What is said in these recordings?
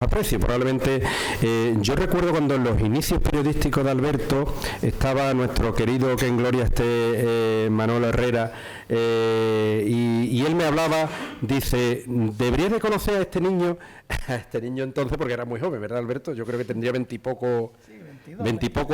Aprecio, probablemente. Yo recuerdo cuando en los inicios periodísticos de Alberto estaba nuestro querido, que en gloria esté, Manolo Herrera, y él me hablaba, dice, debería de conocer a este niño entonces, porque era muy joven, ¿verdad, Alberto? Yo creo que tendría veintipocos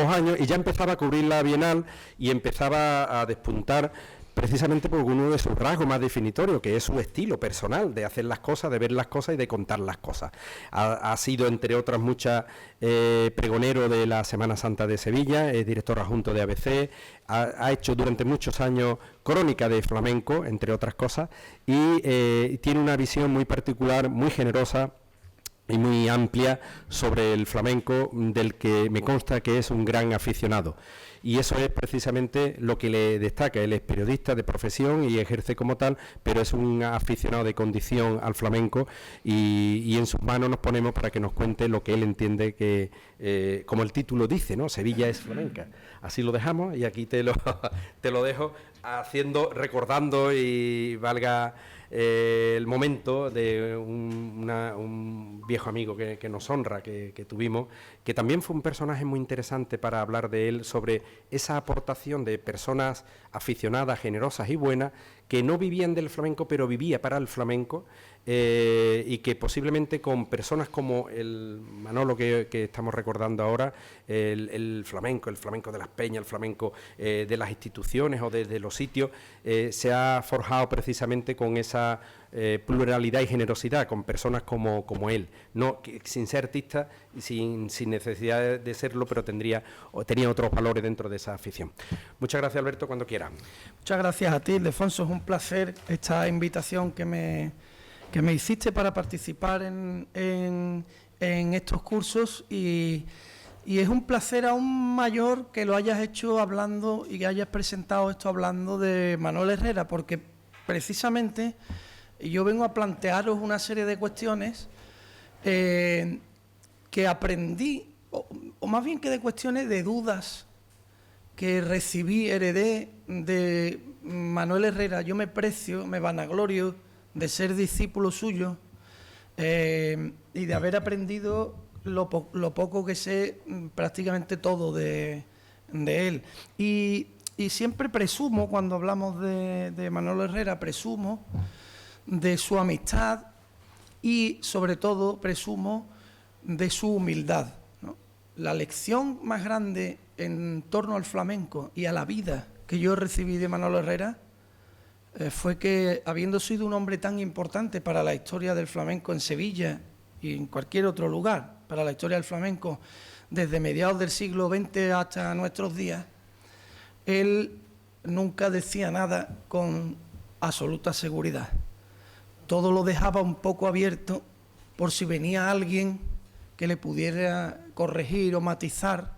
años, y ya empezaba a cubrir la Bienal y empezaba a despuntar precisamente por uno de sus rasgos más definitorios, que es su estilo personal de hacer las cosas, de ver las cosas y de contar las cosas. Ha sido, entre otras muchas, pregonero de la Semana Santa de Sevilla, director adjunto de ABC, ha hecho durante muchos años crónica de flamenco, entre otras cosas, y tiene una visión muy particular, muy generosa y muy amplia sobre el flamenco, del que me consta que es un gran aficionado. Y eso es precisamente lo que le destaca. Él es periodista de profesión y ejerce como tal, pero es un aficionado de condición al flamenco, y en sus manos nos ponemos para que nos cuente lo que él entiende que, como el título dice, ¿no? Sevilla es flamenca. Así lo dejamos, y aquí te lo dejo, recordando, y valga el momento, de un viejo amigo que nos honra, que tuvimos, que también fue un personaje muy interesante para hablar de él, sobre esa aportación de personas aficionadas, generosas y buenas, que no vivían del flamenco, pero vivía para el flamenco, y que posiblemente con personas como el Manolo que estamos recordando ahora, el flamenco de las peñas, el flamenco de las instituciones o de los sitios, se ha forjado precisamente con esa pluralidad y generosidad, con personas como él, no, sin ser artista y sin necesidad de serlo, pero tenía otros valores dentro de esa afición. Muchas gracias, Alberto, cuando quiera. Muchas gracias a ti, Ildefonso, es un placer esta invitación que me hiciste para participar en estos cursos, y es un placer aún mayor que lo hayas hecho hablando y que hayas presentado esto hablando de Manolo Herrera, porque precisamente yo vengo a plantearos una serie de cuestiones que aprendí, o más bien que de cuestiones de dudas que heredé de Manuel Herrera. Yo me precio, me vanaglorio de ser discípulo suyo, y de haber aprendido lo poco que sé, prácticamente todo de él. Y siempre presumo, cuando hablamos de Manolo Herrera, presumo de su amistad y, sobre todo, presumo de su humildad, ¿no? La lección más grande en torno al flamenco y a la vida que yo recibí de Manolo Herrera fue que, habiendo sido un hombre tan importante para la historia del flamenco en Sevilla y en cualquier otro lugar, para la historia del flamenco desde mediados del siglo XX hasta nuestros días, él nunca decía nada con absoluta seguridad. Todo lo dejaba un poco abierto por si venía alguien que le pudiera corregir o matizar,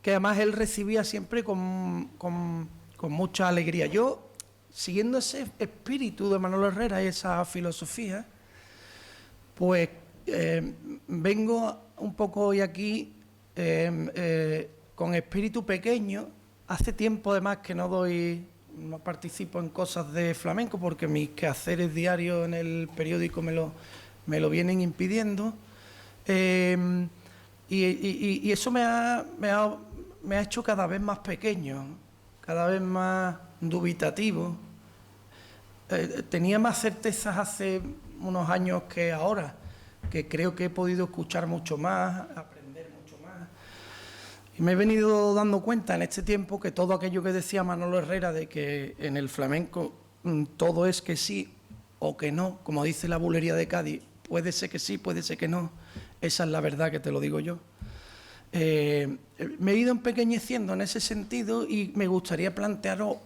que además él recibía siempre con mucha alegría. Yo, siguiendo ese espíritu de Manolo Herrera y esa filosofía, pues vengo un poco hoy aquí con espíritu pequeño. Hace tiempo además que no participo en cosas de flamenco, porque mis quehaceres diarios en el periódico me lo vienen impidiendo, y eso me ha hecho cada vez más pequeño, cada vez más dubitativo. Tenía más certezas hace unos años que ahora, que creo que he podido escuchar mucho más, aprender mucho más. Y me he venido dando cuenta en este tiempo que todo aquello que decía Manolo Herrera, de que en el flamenco todo es que sí o que no, como dice la bulería de Cádiz, puede ser que sí, puede ser que no, esa es la verdad, que te lo digo yo. Me he ido empequeñeciendo en ese sentido, y me gustaría plantearos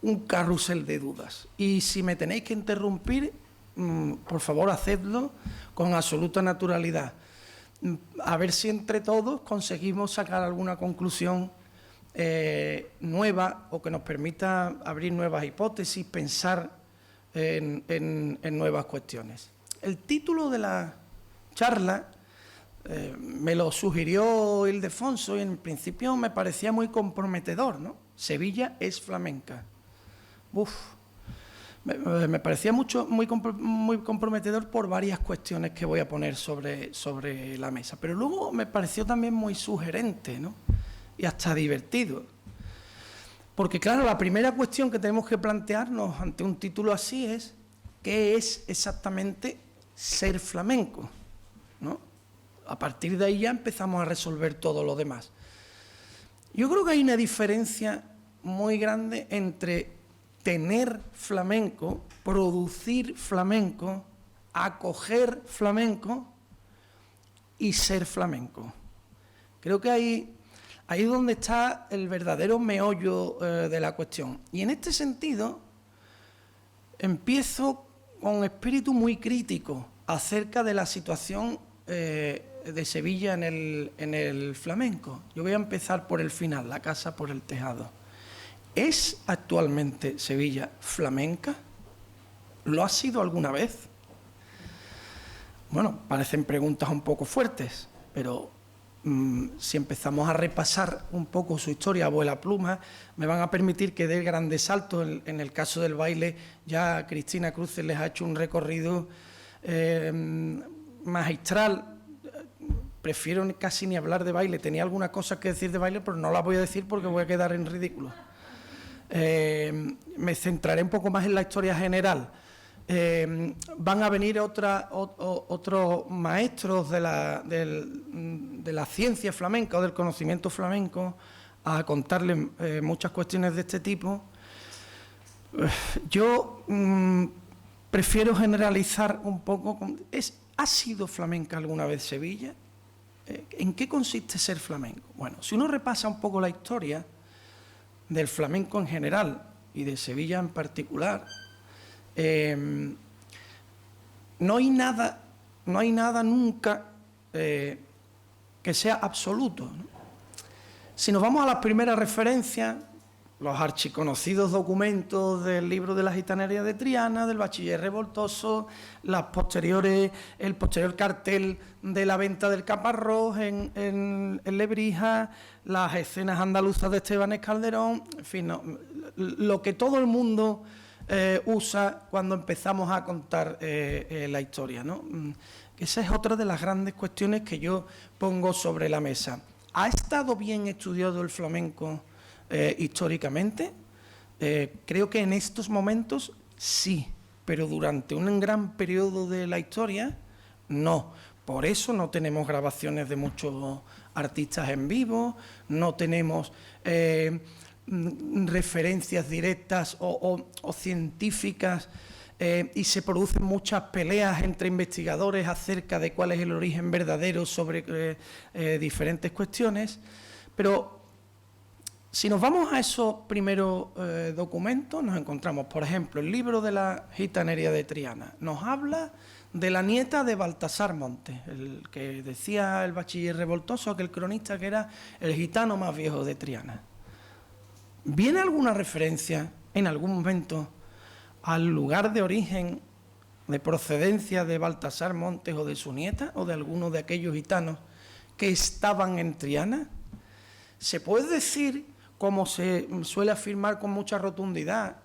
un carrusel de dudas. Y si me tenéis que interrumpir, por favor, hacedlo con absoluta naturalidad. A ver si entre todos conseguimos sacar alguna conclusión nueva, o que nos permita abrir nuevas hipótesis, pensar en nuevas cuestiones. El título de la charla me lo sugirió Ildefonso, y en principio me parecía muy comprometedor, ¿no? Sevilla es flamenca. me parecía muy comprometedor por varias cuestiones que voy a poner sobre la mesa. Pero luego me pareció también muy sugerente, ¿no? Y hasta divertido. Porque, claro, la primera cuestión que tenemos que plantearnos ante un título así es ¿qué es exactamente ser flamenco? ¿No? A partir de ahí ya empezamos a resolver todo lo demás. Yo creo que hay una diferencia muy grande entre tener flamenco, producir flamenco, acoger flamenco y ser flamenco. Creo que ahí es donde está el verdadero meollo de la cuestión. Y en este sentido, empiezo con espíritu muy crítico acerca de la situación de Sevilla en el flamenco. Yo voy a empezar por el final, la casa por el tejado. ¿Es actualmente Sevilla flamenca? ¿Lo ha sido alguna vez? Bueno, parecen preguntas un poco fuertes, pero si empezamos a repasar un poco su historia a vuela pluma, me van a permitir que dé grandes saltos. En el caso del baile, ya Cristina Cruces les ha hecho un recorrido magistral. Prefiero casi ni hablar de baile. Tenía algunas cosas que decir de baile, pero no las voy a decir porque voy a quedar en ridículo. Me centraré un poco más en la historia general. Van a venir otros maestros de la ciencia flamenca o del conocimiento flamenco a contarles muchas cuestiones de este tipo. Yo prefiero generalizar un poco. ¿Ha sido flamenca alguna vez Sevilla? ¿En qué consiste ser flamenco? Bueno, si uno repasa un poco la historia del flamenco en general y de Sevilla en particular, no hay nada nunca que sea absoluto, ¿no? Si nos vamos a las primeras referencias, los archiconocidos documentos del libro de la gitanería de Triana, del bachiller revoltoso, el posterior cartel de la venta del caparrós en Lebrija, las escenas andaluzas de Estebanés Calderón, en fin, lo que todo el mundo usa cuando empezamos a contar la historia, ¿no? Esa es otra de las grandes cuestiones que yo pongo sobre la mesa. ¿Ha estado bien estudiado el flamenco históricamente? Creo que en estos momentos sí, pero durante un gran periodo de la historia no. Por eso no tenemos grabaciones de muchos artistas en vivo, no tenemos referencias directas o científicas, y se producen muchas peleas entre investigadores acerca de cuál es el origen verdadero sobre diferentes cuestiones. Pero si nos vamos a esos primeros documentos, nos encontramos, por ejemplo, el libro de la gitanería de Triana. Nos habla de la nieta de Baltasar Montes, el que decía el bachiller revoltoso, aquel cronista que era el gitano más viejo de Triana. ¿Viene alguna referencia en algún momento al lugar de origen, de procedencia de Baltasar Montes o de su nieta o de alguno de aquellos gitanos que estaban en Triana? ¿Se puede decir, como se suele afirmar con mucha rotundidad,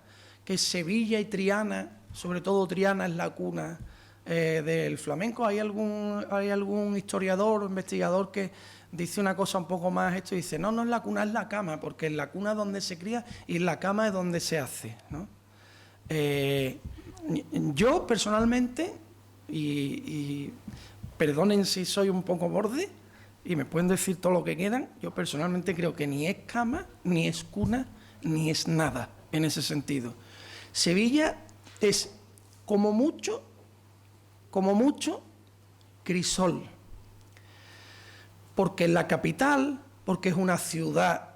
que Sevilla y Triana, sobre todo Triana, es la cuna del flamenco? ¿Hay algún historiador o investigador que dice una cosa un poco más esto y dice, no es la cuna, es la cama, porque es la cuna donde se cría y la cama es donde se hace, ¿no? Yo personalmente, y perdonen si soy un poco borde, y me pueden decir todo lo que quieran, yo personalmente creo que ni es cama, ni es cuna, ni es nada en ese sentido. Sevilla es como mucho, crisol. Porque es la capital, porque es una ciudad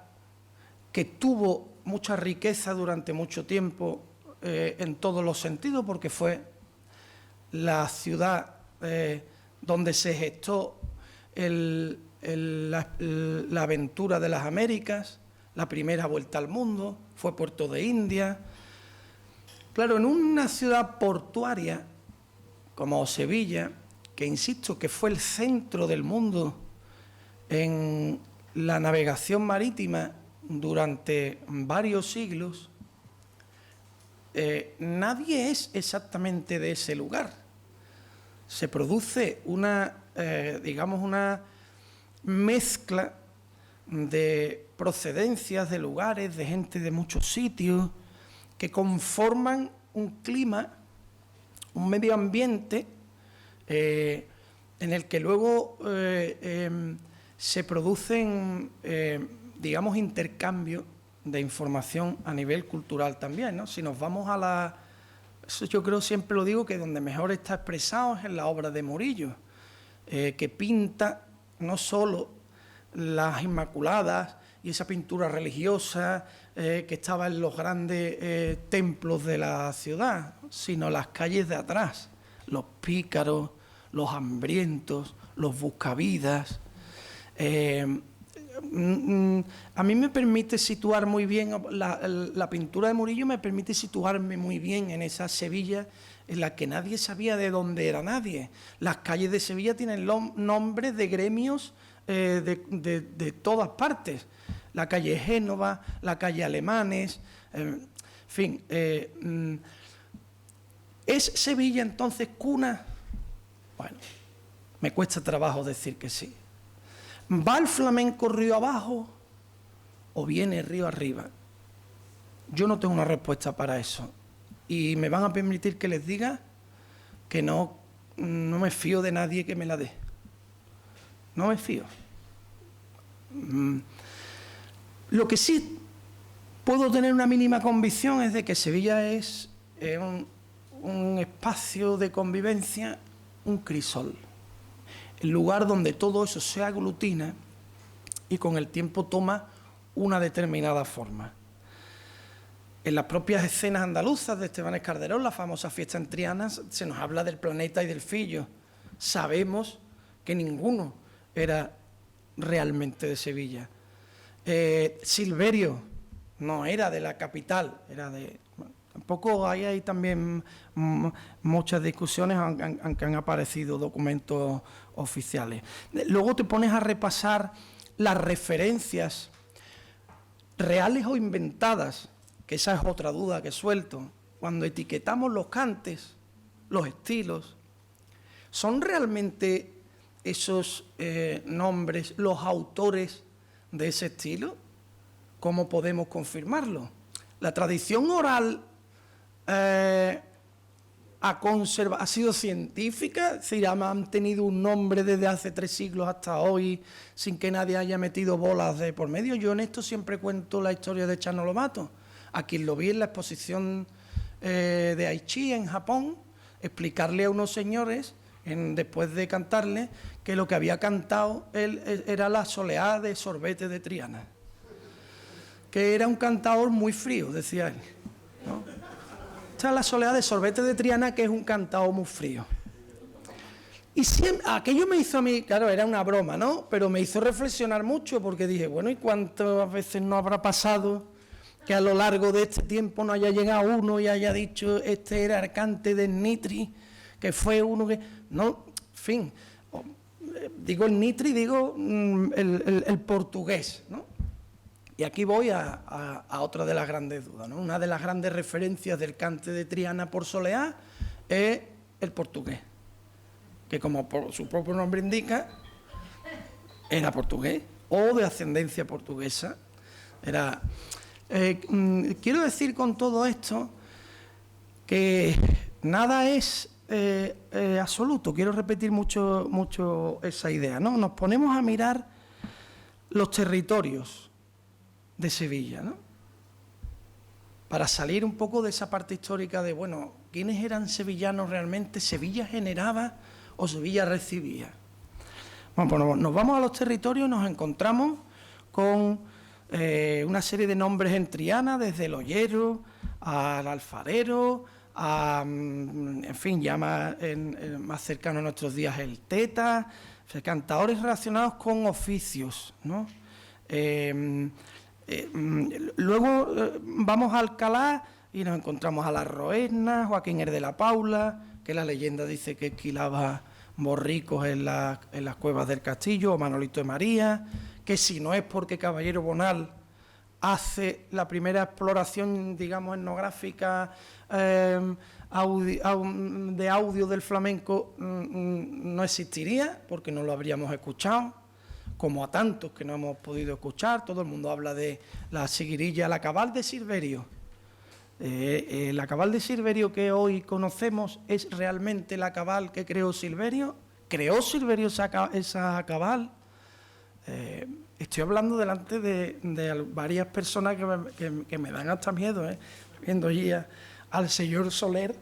que tuvo mucha riqueza durante mucho tiempo en todos los sentidos, porque fue la ciudad donde se gestó la aventura de las Américas, la primera vuelta al mundo, fue Puerto de India. Claro, en una ciudad portuaria como Sevilla, que insisto que fue el centro del mundo en la navegación marítima durante varios siglos, nadie es exactamente de ese lugar. Se produce una, digamos, una mezcla de procedencias, de lugares, de gente de muchos sitios, que conforman un clima, un medio ambiente, en el que luego se producen, digamos, intercambios de información a nivel cultural también, ¿no? Si nos vamos a la... Eso yo creo, siempre lo digo, que donde mejor está expresado es en la obra de Murillo, que pinta no solo las Inmaculadas y esa pintura religiosa que estaba en los grandes templos de la ciudad, sino las calles de atrás, los pícaros, los hambrientos, los buscavidas. A mí me permite situar muy bien, la pintura de Murillo me permite situarme muy bien en esa Sevilla en la que nadie sabía de dónde era nadie. Las calles de Sevilla tienen nombres de gremios de todas partes. La calle Génova, la calle Alemanes, en fin. ¿Es Sevilla entonces cuna? Bueno, me cuesta trabajo decir que sí. ¿Va el flamenco río abajo o viene río arriba? Yo no tengo una respuesta para eso. Y me van a permitir que les diga que no me fío de nadie que me la dé. No me fío. Lo que sí puedo tener una mínima convicción es de que Sevilla es un espacio de convivencia, un crisol. El lugar donde todo eso se aglutina y con el tiempo toma una determinada forma. En las propias escenas andaluzas de Esteban Calderón, la famosa fiesta en Triana, se nos habla del Planeta y del Fillo. Sabemos que ninguno era realmente de Sevilla. Silverio no era de la capital, era de... Bueno, tampoco hay también muchas discusiones, aunque han aparecido documentos oficiales. Luego te pones a repasar las referencias reales o inventadas, que esa es otra duda que suelto. Cuando etiquetamos los cantes, los estilos, ¿son realmente esos nombres los autores de ese estilo? ¿Cómo podemos confirmarlo? La tradición oral ha sido científica, es decir, han tenido un nombre desde hace 3 siglos hasta hoy sin que nadie haya metido bolas de por medio. Yo en esto siempre cuento la historia de Chano Lobato, a quien lo vi en la exposición de Aichi en Japón, explicarle a unos señores, después de cantarle, que lo que había cantado él era la soleá de Sorbete de Triana, que era un cantador muy frío, decía él, ¿no? Esta es la soleá de Sorbete de Triana, que es un cantador muy frío. Y siempre, aquello me hizo a mí, claro, era una broma, ¿no? Pero me hizo reflexionar mucho, porque dije, bueno, ¿y cuántas veces no habrá pasado que a lo largo de este tiempo no haya llegado uno y haya dicho, este era Arcante del Nitri, que fue uno que... No, en fin, digo el Nitri, digo el portugués, ¿no? Y aquí voy a otra de las grandes dudas, ¿no? Una de las grandes referencias del cante de Triana por soleá es el portugués, que como por su propio nombre indica, era portugués o de ascendencia portuguesa. Era... quiero decir con todo esto que nada es absoluto. Quiero repetir mucho esa idea, ¿no? Nos ponemos a mirar los territorios de Sevilla, ¿no? Para salir un poco de esa parte histórica de, bueno, ¿quiénes eran sevillanos realmente? ¿Sevilla generaba o Sevilla recibía? Bueno, pues nos vamos a los territorios y nos encontramos con una serie de nombres en Triana, desde el ollero al alfarero, en fin, ya más cercano a nuestros días el teta, o sea, cantadores relacionados con oficios, ¿no? Luego vamos a Alcalá y nos encontramos a las Roesnas, Joaquín R. de la Paula, que la leyenda dice que esquilaba borricos en las cuevas del castillo, o Manolito de María, que si no es porque Caballero Bonal hace la primera exploración, digamos, etnográfica de audio del flamenco, no existiría, porque no lo habríamos escuchado, como a tantos que no hemos podido escuchar. Todo el mundo habla de la seguirilla, la cabal de Silverio. La cabal de Silverio que hoy conocemos es realmente la cabal que creó Silverio. ¿Creó Silverio esa cabal? Estoy hablando delante de varias personas que me dan hasta miedo, viendo allí al señor Soler,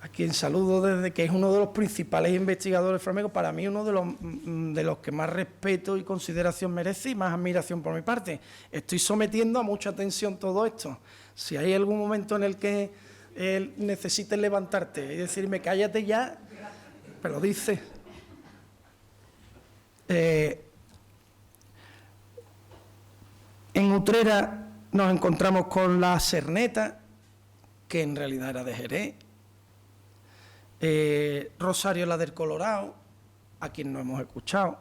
a quien saludo desde que es uno de los principales investigadores flamencos, para mí uno de los que más respeto y consideración merece y más admiración por mi parte. Estoy sometiendo a mucha atención todo esto. Si hay algún momento en el que necesites levantarte y decirme cállate ya, me lo dices. En Utrera nos encontramos con la Cerneta, que en realidad era de Jerez. Rosario, la del Colorado, a quien no hemos escuchado.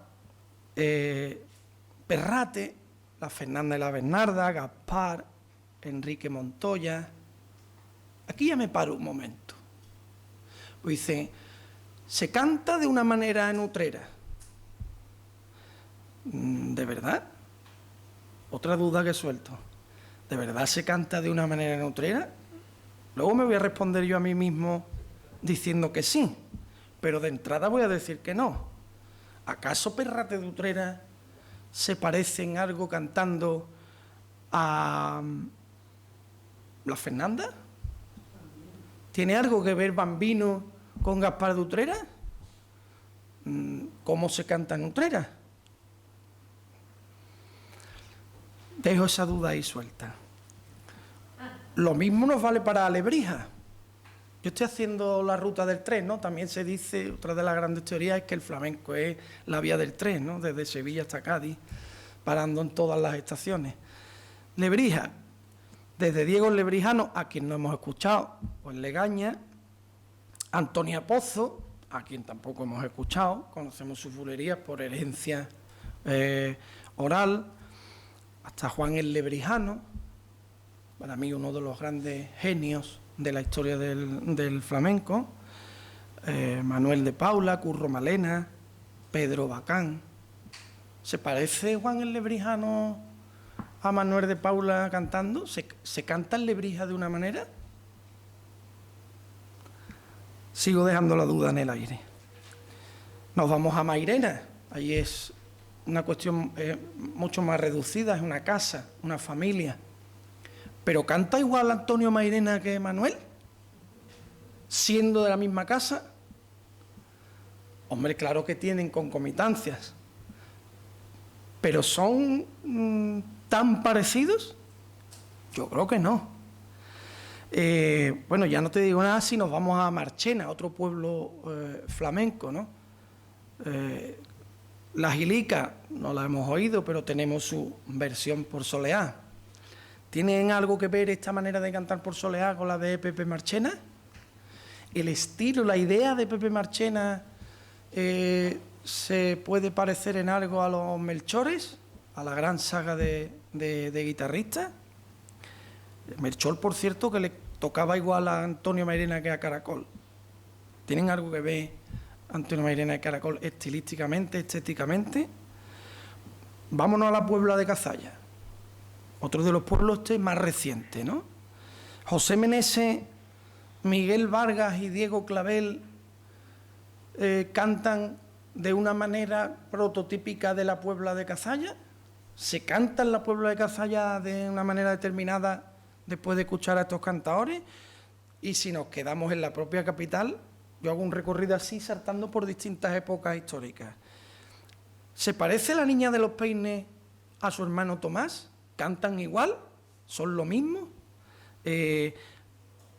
Perrate, la Fernanda y la Bernarda, Gaspar, Enrique Montoya. Aquí ya me paro un momento. Pues dice, se canta de una manera en Utrera. ¿De verdad? Otra duda que suelto. ¿De verdad se canta de una manera en Utrera? Luego me voy a responder yo a mí mismo diciendo que sí, pero de entrada voy a decir que no. ¿Acaso Perrate de Utrera se parece en algo cantando a la Fernanda? ¿Tiene algo que ver Bambino con Gaspar de Utrera? ¿Cómo se canta en Utrera? Dejo esa duda ahí suelta. Lo mismo nos vale para Alebrija. Yo estoy haciendo la ruta del tren, ¿no? También se dice, otra de las grandes teorías es que el flamenco es la vía del tren, ¿no? Desde Sevilla hasta Cádiz, parando en todas las estaciones. Lebrija, desde Diego Lebrijano, a quien no hemos escuchado, pues Legaña. Antonia Pozo, a quien tampoco hemos escuchado, conocemos sus bulerías por herencia oral. Hasta Juan el Lebrijano, para mí uno de los grandes genios de la historia del flamenco. Manuel de Paula, Curro Malena, Pedro Bacán. ¿Se parece Juan el Lebrijano a Manuel de Paula cantando? ¿Se canta el Lebrija de una manera? Sigo dejando la duda en el aire. Nos vamos a Mairena. Ahí es una cuestión mucho más reducida, es una casa, una familia. ¿Pero canta igual Antonio Mairena que Manuel? ¿Siendo de la misma casa? Hombre, claro que tienen concomitancias. ¿Pero son tan parecidos? Yo creo que no. Bueno, ya no te digo nada si nos vamos a Marchena, otro pueblo flamenco, ¿no? La Gilica, no la hemos oído, pero tenemos su versión por soleá. ¿Tienen algo que ver esta manera de cantar por soleá con la de Pepe Marchena? El estilo, la idea de Pepe Marchena se puede parecer en algo a los Melchores, a la gran saga de guitarristas. Melchor, por cierto, que le tocaba igual a Antonio Mairena que a Caracol. ¿Tienen algo que ver Antonio Mairena y Caracol estilísticamente, estéticamente? Vámonos a la Puebla de Cazalla, otro de los pueblos más recientes, ¿no? José Meneses, Miguel Vargas y Diego Clavel cantan de una manera prototípica de la Puebla de Cazalla. ¿Se canta en la Puebla de Cazalla de una manera determinada después de escuchar a estos cantadores? Y si nos quedamos en la propia capital, yo hago un recorrido así, saltando por distintas épocas históricas. ¿Se parece la Niña de los Peines a su hermano Tomás? ¿Cantan igual? ¿Son lo mismo?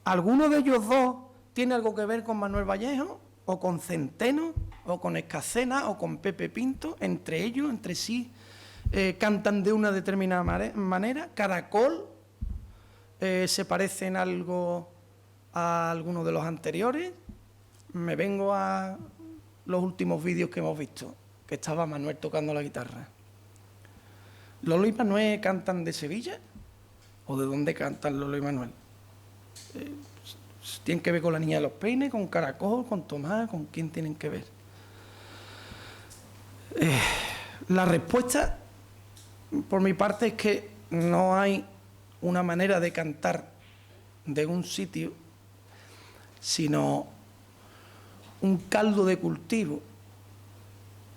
¿Alguno de ellos dos tiene algo que ver con Manuel Vallejo? ¿O con Centeno? ¿O con Escacena? ¿O con Pepe Pinto? Entre ellos, entre sí, cantan de una determinada manera. ¿Caracol se parece en algo a alguno de los anteriores? Me vengo a los últimos vídeos que hemos visto, que estaba Manuel tocando la guitarra. ¿Lolo y Manuel cantan de Sevilla? ¿O de dónde cantan Lolo y Manuel? ¿Tienen que ver con la Niña de los Peines, con Caracol, con Tomás? ¿Con quién tienen que ver? La respuesta, por mi parte, es que no hay una manera de cantar de un sitio, sino un caldo de cultivo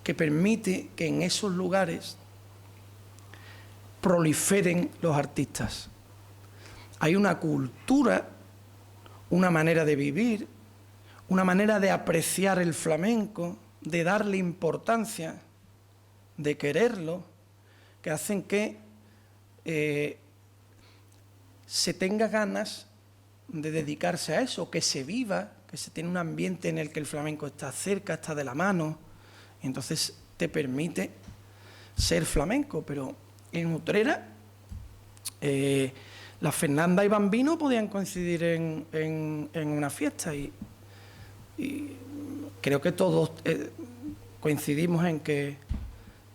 que permite que en esos lugares proliferen los artistas. Hay una cultura, una manera de vivir, una manera de apreciar el flamenco, de darle importancia, de quererlo, que hacen que se tenga ganas de dedicarse a eso, que se viva, que se tiene un ambiente en el que el flamenco está cerca, está de la mano, y entonces te permite ser flamenco. Pero en Utrera, la Fernanda y Bambino podían coincidir en una fiesta y creo que todos coincidimos en que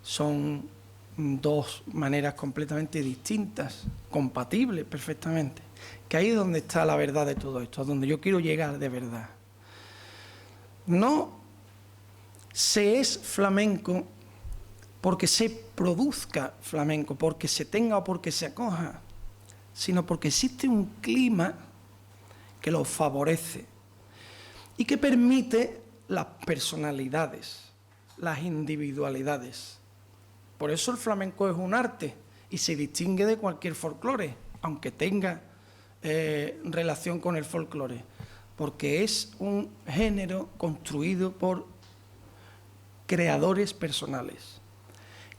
son dos maneras completamente distintas, compatibles perfectamente, que ahí es donde está la verdad de todo esto, es donde yo quiero llegar de verdad. No se es flamenco porque se produzca flamenco, porque se tenga o porque se acoja, sino porque existe un clima que lo favorece y que permite las personalidades, las individualidades. Por eso el flamenco es un arte y se distingue de cualquier folclore, aunque tenga relación con el folclore, porque es un género construido por creadores personales,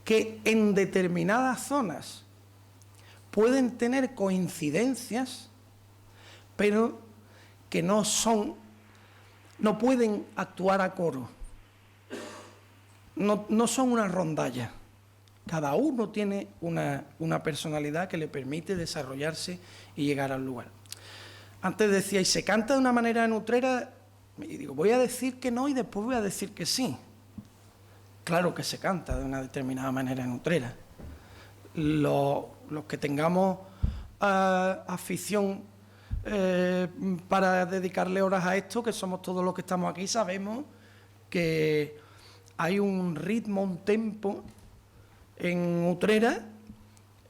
que en determinadas zonas pueden tener coincidencias, pero que no pueden actuar a coro, no son una rondalla. Cada uno tiene una personalidad que le permite desarrollarse y llegar al lugar. Antes decía, ¿y se canta de una manera en Utrera? Y digo, voy a decir que no y después voy a decir que sí. Claro que se canta de una determinada manera en Utrera. Los que tengamos afición para dedicarle horas a esto, que somos todos los que estamos aquí, sabemos que hay un ritmo, un tempo en Utrera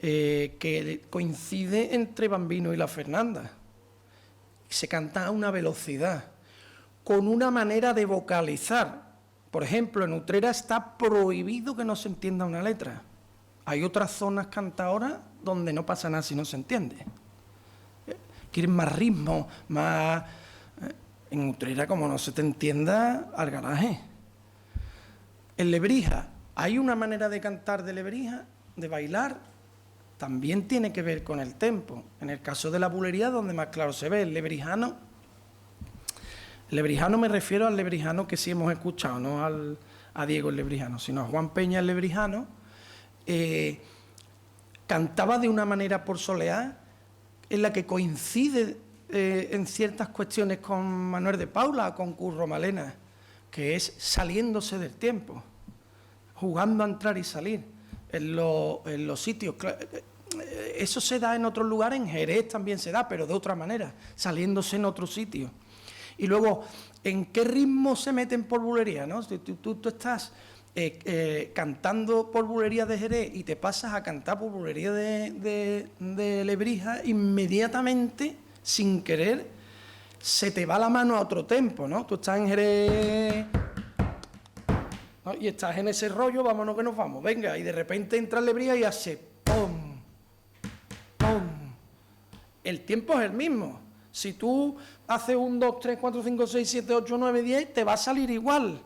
que coincide entre Bambino y la Fernanda. Se canta a una velocidad, con una manera de vocalizar. Por ejemplo, en Utrera está prohibido que no se entienda una letra. Hay otras zonas cantadoras donde no pasa nada si no se entiende. Quieren más ritmo, más... En Utrera, como no se te entienda, al garaje. En Lebrija, hay una manera de cantar de Lebrija, de bailar, también tiene que ver con el tempo. En el caso de la bulería, donde más claro se ve, el lebrijano me refiero al lebrijano que sí hemos escuchado, no a Diego el lebrijano, sino a Juan Peña el lebrijano, cantaba de una manera por soleá en la que coincide en ciertas cuestiones con Manuel de Paula, con Curro Malena, que es saliéndose del tiempo, jugando a entrar y salir en los sitios. Eso se da en otros lugares, en Jerez también se da, pero de otra manera, saliéndose en otro sitio. Y luego, ¿en qué ritmo se meten por bulería, no? Si tú estás cantando por bulería de Jerez y te pasas a cantar por bulería de Lebrija, inmediatamente, sin querer, se te va la mano a otro tempo, ¿no? Tú estás en Jerez, ¿no? Y estás en ese rollo, vámonos que nos vamos, venga, y de repente entra Lebrija y hace ¡pum! ¡Pum! El tiempo es el mismo. Si tú haces 1, 2, 3, 4, 5, 6, 7, 8, 9, 10, te va a salir igual.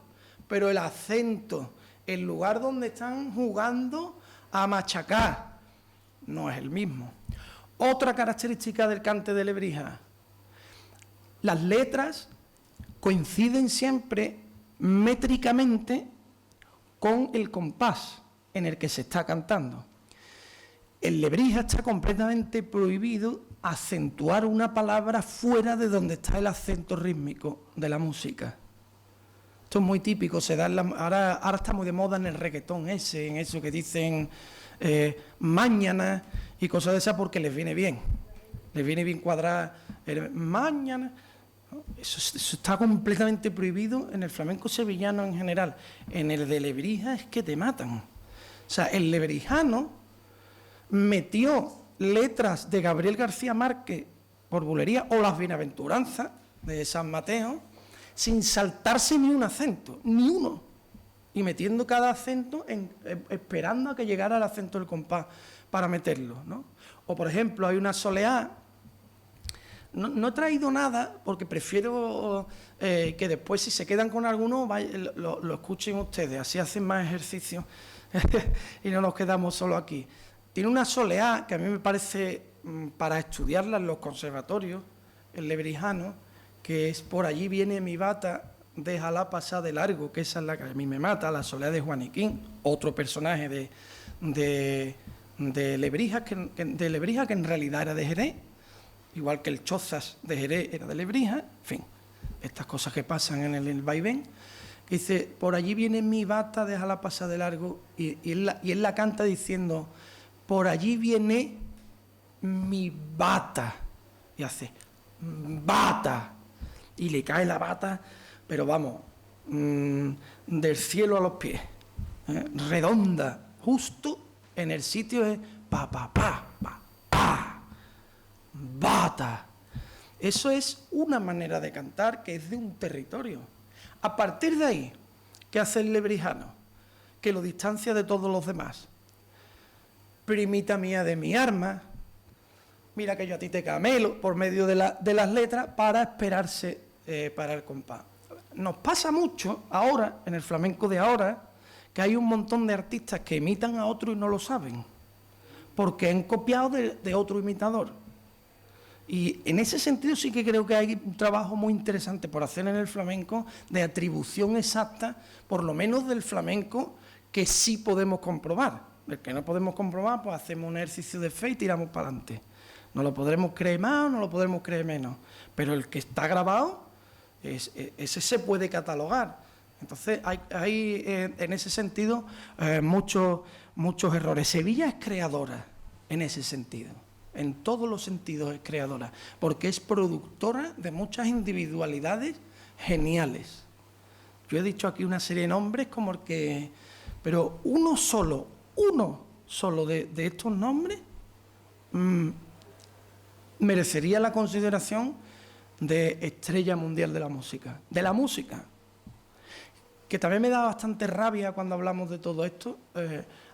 Pero el acento, el lugar donde están jugando a machacar, no es el mismo. Otra característica del cante de Lebrija: las letras coinciden siempre métricamente con el compás en el que se está cantando. En Lebrija está completamente prohibido acentuar una palabra fuera de donde está el acento rítmico de la música. Esto es muy típico, se da ahora está muy de moda en el reggaetón en eso que dicen mañana y cosas de esas porque les viene bien cuadrar mañana. Eso está completamente prohibido en el flamenco sevillano en general. En el de Lebrija es que te matan. O sea, el lebrijano metió letras de Gabriel García Márquez por bulería o las bienaventuranzas de San Mateo sin saltarse ni un acento, ni uno, y metiendo cada acento esperando a que llegara el acento del compás para meterlo, ¿no? O por ejemplo hay una soleá. No he traído nada porque prefiero que después, si se quedan con alguno, lo escuchen ustedes, así hacen más ejercicio y no nos quedamos solo aquí. Tiene una soleá que a mí me parece para estudiarla en los conservatorios, el lebrijano, que es Por allí viene mi bata, déjala pasar de largo, que esa es la que a mí me mata, la soleá de Juaniquín, otro personaje de Lebrija, que en realidad era de Jerez, igual que el Chozas de Jerez era de Lebrija, en fin, estas cosas que pasan en el vaivén, que dice, por allí viene mi bata, déjala pasar de largo, y él la canta diciendo, por allí viene mi bata, y hace, bata, y le cae la bata, pero vamos, del cielo a los pies, redonda, justo en el sitio de pa, pa, pa, pa, pa. Bata. Eso es una manera de cantar que es de un territorio. A partir de ahí, ¿qué hace el lebrijano? Que lo distancia de todos los demás. Primita mía de mi arma, mira que yo a ti te camelo, por medio de las letras, para esperarse para el compás. Nos pasa mucho ahora, en el flamenco de ahora, que hay un montón de artistas que imitan a otro y no lo saben, porque han copiado de otro imitador. Y en ese sentido sí que creo que hay un trabajo muy interesante por hacer en el flamenco de atribución exacta, por lo menos del flamenco, que sí podemos comprobar. El que no podemos comprobar, pues hacemos un ejercicio de fe y tiramos para adelante. No lo podremos creer más o no lo podremos creer menos, pero el que está grabado, ese se puede catalogar. Entonces hay en ese sentido muchos errores. Sevilla es creadora en ese sentido. En todos los sentidos es creadora, porque es productora de muchas individualidades geniales. Yo he dicho aquí una serie de nombres como el que... Pero uno solo de estos nombres merecería la consideración de estrella mundial de la música. De la música. Que también me da bastante rabia cuando hablamos de todo esto,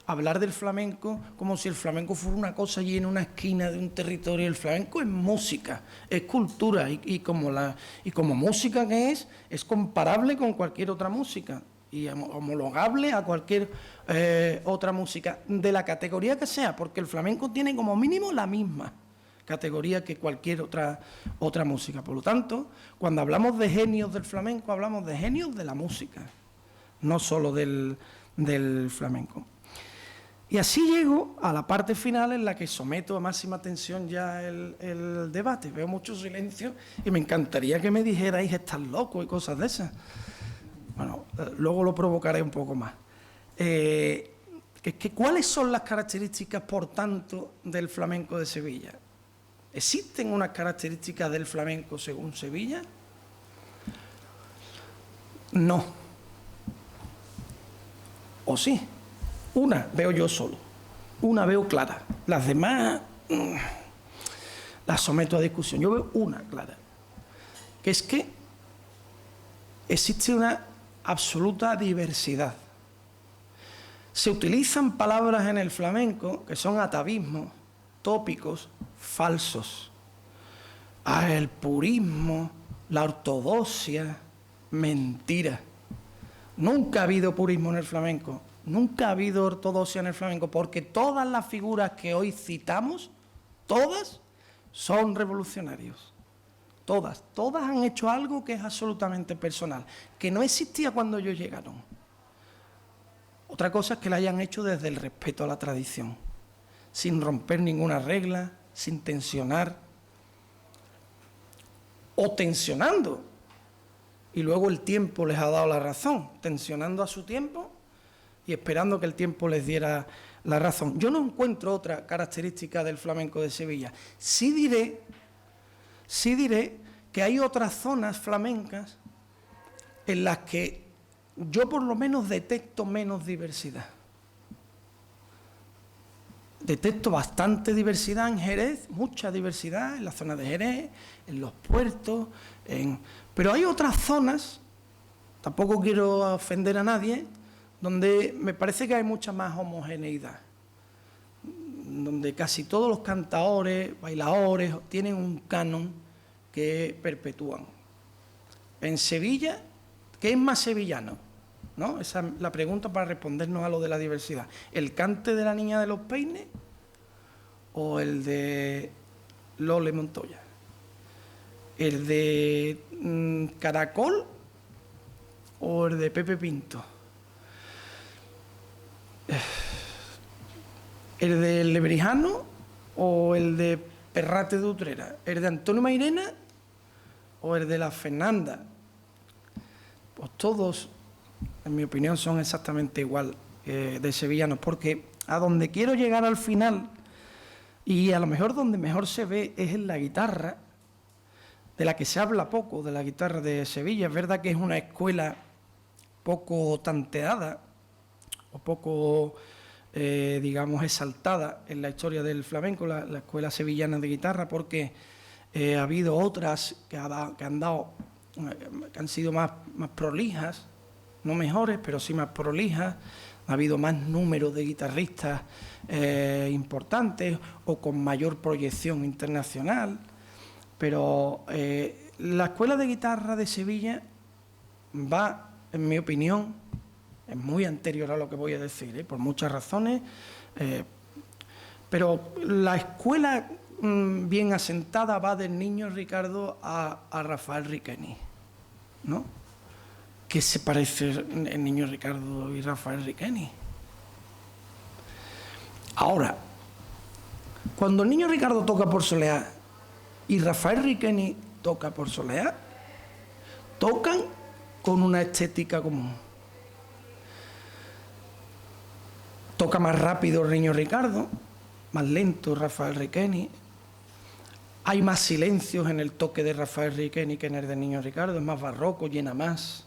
hablar del flamenco como si el flamenco fuera una cosa allí en una esquina de un territorio. El flamenco es música, es cultura y como música que es comparable con cualquier otra música y homologable a cualquier otra música de la categoría que sea, porque el flamenco tiene como mínimo la misma categoría que cualquier otra música. Por lo tanto, cuando hablamos de genios del flamenco, hablamos de genios de la música, no solo del flamenco. Y así llego a la parte final en la que someto a máxima atención ya el debate. Veo mucho silencio y me encantaría que me dijerais estás loco y cosas de esas. Bueno, luego lo provocaré un poco más. ¿Cuáles son las características, por tanto, del flamenco de Sevilla? ¿Existen unas características del flamenco según Sevilla? No. ¿O sí? Una veo yo solo, una veo clara, las demás las someto a discusión. Yo veo una clara, que es que existe una absoluta diversidad. Se utilizan palabras en el flamenco que son atavismos, tópicos, falsos. El purismo, la ortodoxia, mentira. Nunca ha habido purismo en el flamenco. Nunca ha habido ortodoxia en el flamenco, porque todas las figuras que hoy citamos, todas son revolucionarios. Todas han hecho algo que es absolutamente personal, que no existía cuando ellos llegaron. Otra cosa es que lo hayan hecho desde el respeto a la tradición, sin romper ninguna regla, sin tensionar, o tensionando, y luego el tiempo les ha dado la razón, tensionando a su tiempo y esperando que el tiempo les diera la razón. Yo no encuentro otra característica del flamenco de Sevilla. Sí diré que hay otras zonas flamencas en las que yo por lo menos detecto menos diversidad. Detecto bastante diversidad en Jerez, mucha diversidad en la zona de Jerez, en los puertos, pero hay otras zonas, tampoco quiero ofender a nadie, donde me parece que hay mucha más homogeneidad, donde casi todos los cantaores, bailadores, tienen un canon que perpetúan. En Sevilla, ¿qué es más sevillano? ¿No? Esa es la pregunta para respondernos a lo de la diversidad. ¿El cante de la niña de los peines o el de Lole Montoya? ¿El de Caracol o el de Pepe Pinto? ¿El de Lebrijano o el de Perrate de Utrera? ¿El de Antonio Mairena o el de la Fernanda? Pues todos, en mi opinión, son exactamente igual de sevillanos, porque a donde quiero llegar al final, y a lo mejor donde mejor se ve, es en la guitarra, de la que se habla poco, de la guitarra de Sevilla. Es verdad que es una escuela poco tanteada, o poco, digamos, exaltada en la historia del flamenco, la escuela sevillana de guitarra, porque ha habido otras que han sido más prolijas, no mejores, pero sí más prolijas. Ha habido más número de guitarristas importantes o con mayor proyección internacional, pero la escuela de guitarra de Sevilla va, en mi opinión, es muy anterior a lo que voy a decir, por muchas razones, pero la escuela bien asentada va del Niño Ricardo a Rafael Riqueni, ¿no? ¿Qué se parece el Niño Ricardo y Rafael Riqueni? Ahora, cuando el Niño Ricardo toca por soleá y Rafael Riqueni toca por soleá, tocan con una estética común. Toca más rápido el Niño Ricardo, más lento Rafael Riqueni. Hay más silencios en el toque de Rafael Riqueni que en el del Niño Ricardo, es más barroco, llena más.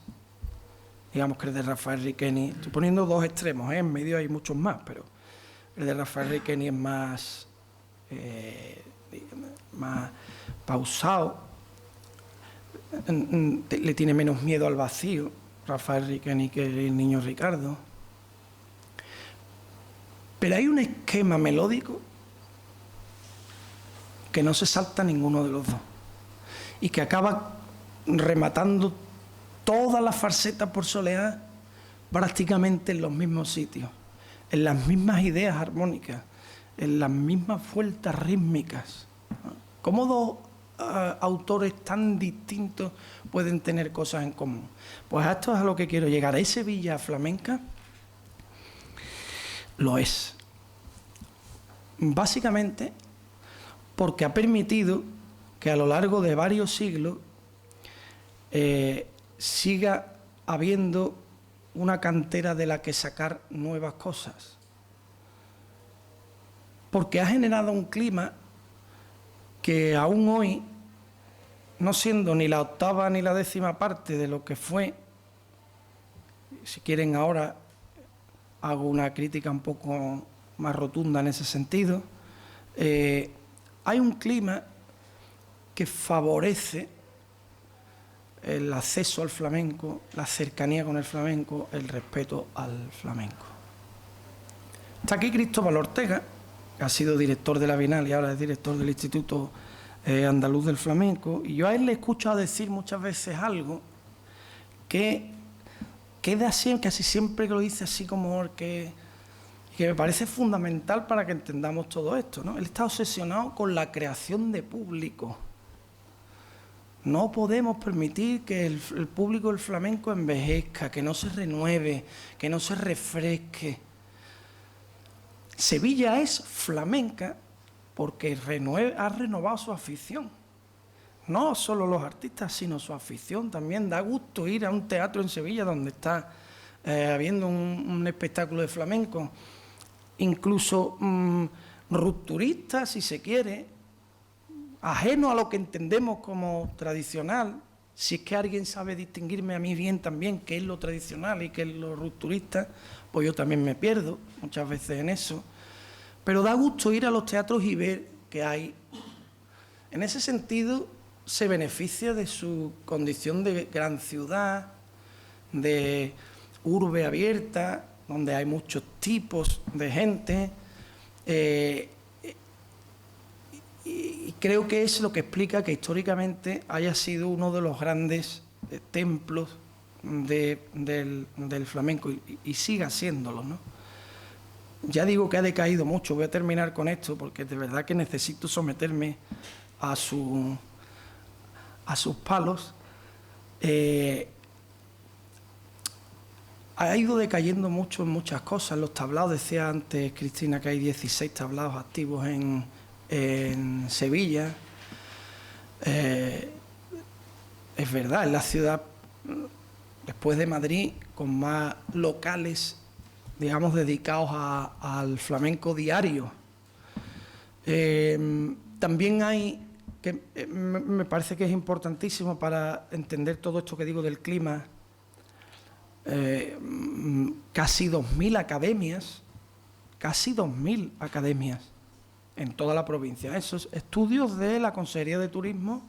Digamos que el de Rafael Riqueni, estoy poniendo dos extremos, en medio hay muchos más, pero el de Rafael Riqueni es más pausado, le tiene menos miedo al vacío Rafael Riqueni que el Niño Ricardo. Pero hay un esquema melódico que no se salta ninguno de los dos y que acaba rematando todas las falsetas por soleá prácticamente en los mismos sitios, en las mismas ideas armónicas, en las mismas vueltas rítmicas. ¿Cómo dos autores tan distintos pueden tener cosas en común? Pues a esto es a lo que quiero llegar. ¿Es Sevilla flamenca? Lo es. Básicamente porque ha permitido que a lo largo de varios siglos siga habiendo una cantera de la que sacar nuevas cosas. Porque ha generado un clima que aún hoy, no siendo ni la octava ni la décima parte de lo que fue, si quieren ahora hago una crítica un poco más rotunda en ese sentido, hay un clima que favorece el acceso al flamenco, la cercanía con el flamenco, el respeto al flamenco. Está aquí Cristóbal Ortega, que ha sido director de la Bienal y ahora es director del Instituto Andaluz del Flamenco, y yo a él le he escuchado decir muchas veces algo que queda así, casi siempre que lo dice así como que me parece fundamental para que entendamos todo esto, ¿no? Él está obsesionado con la creación de público. No podemos permitir que el público del flamenco envejezca, que no se renueve, que no se refresque. Sevilla es flamenca porque ha renovado su afición. no solo los artistas, sino su afición también. Da gusto ir a un teatro en Sevilla donde está habiendo un espectáculo de flamenco, incluso rupturista, si se quiere, ajeno a lo que entendemos como tradicional. Si es que alguien sabe distinguirme a mí bien también qué es lo tradicional y qué es lo rupturista, pues yo también me pierdo muchas veces en eso. Pero da gusto ir a los teatros y ver que hay. En ese sentido, se beneficia de su condición de gran ciudad, de urbe abierta, donde hay muchos tipos de gente. Y creo que es lo que explica que históricamente haya sido uno de los grandes templos del flamenco y siga siéndolo, ¿no? Ya digo que ha decaído mucho, voy a terminar con esto porque de verdad que necesito someterme a sus palos. Ha ido decayendo mucho en muchas cosas. Los tablaos, decía antes Cristina que hay 16 tablaos activos en Sevilla. Es verdad, es la ciudad, después de Madrid, con más locales, digamos, dedicados al flamenco diario. También hay, que me parece que es importantísimo para entender todo esto que digo del clima, casi 2.000 academias en toda la provincia. Esos estudios de la Consejería de Turismo,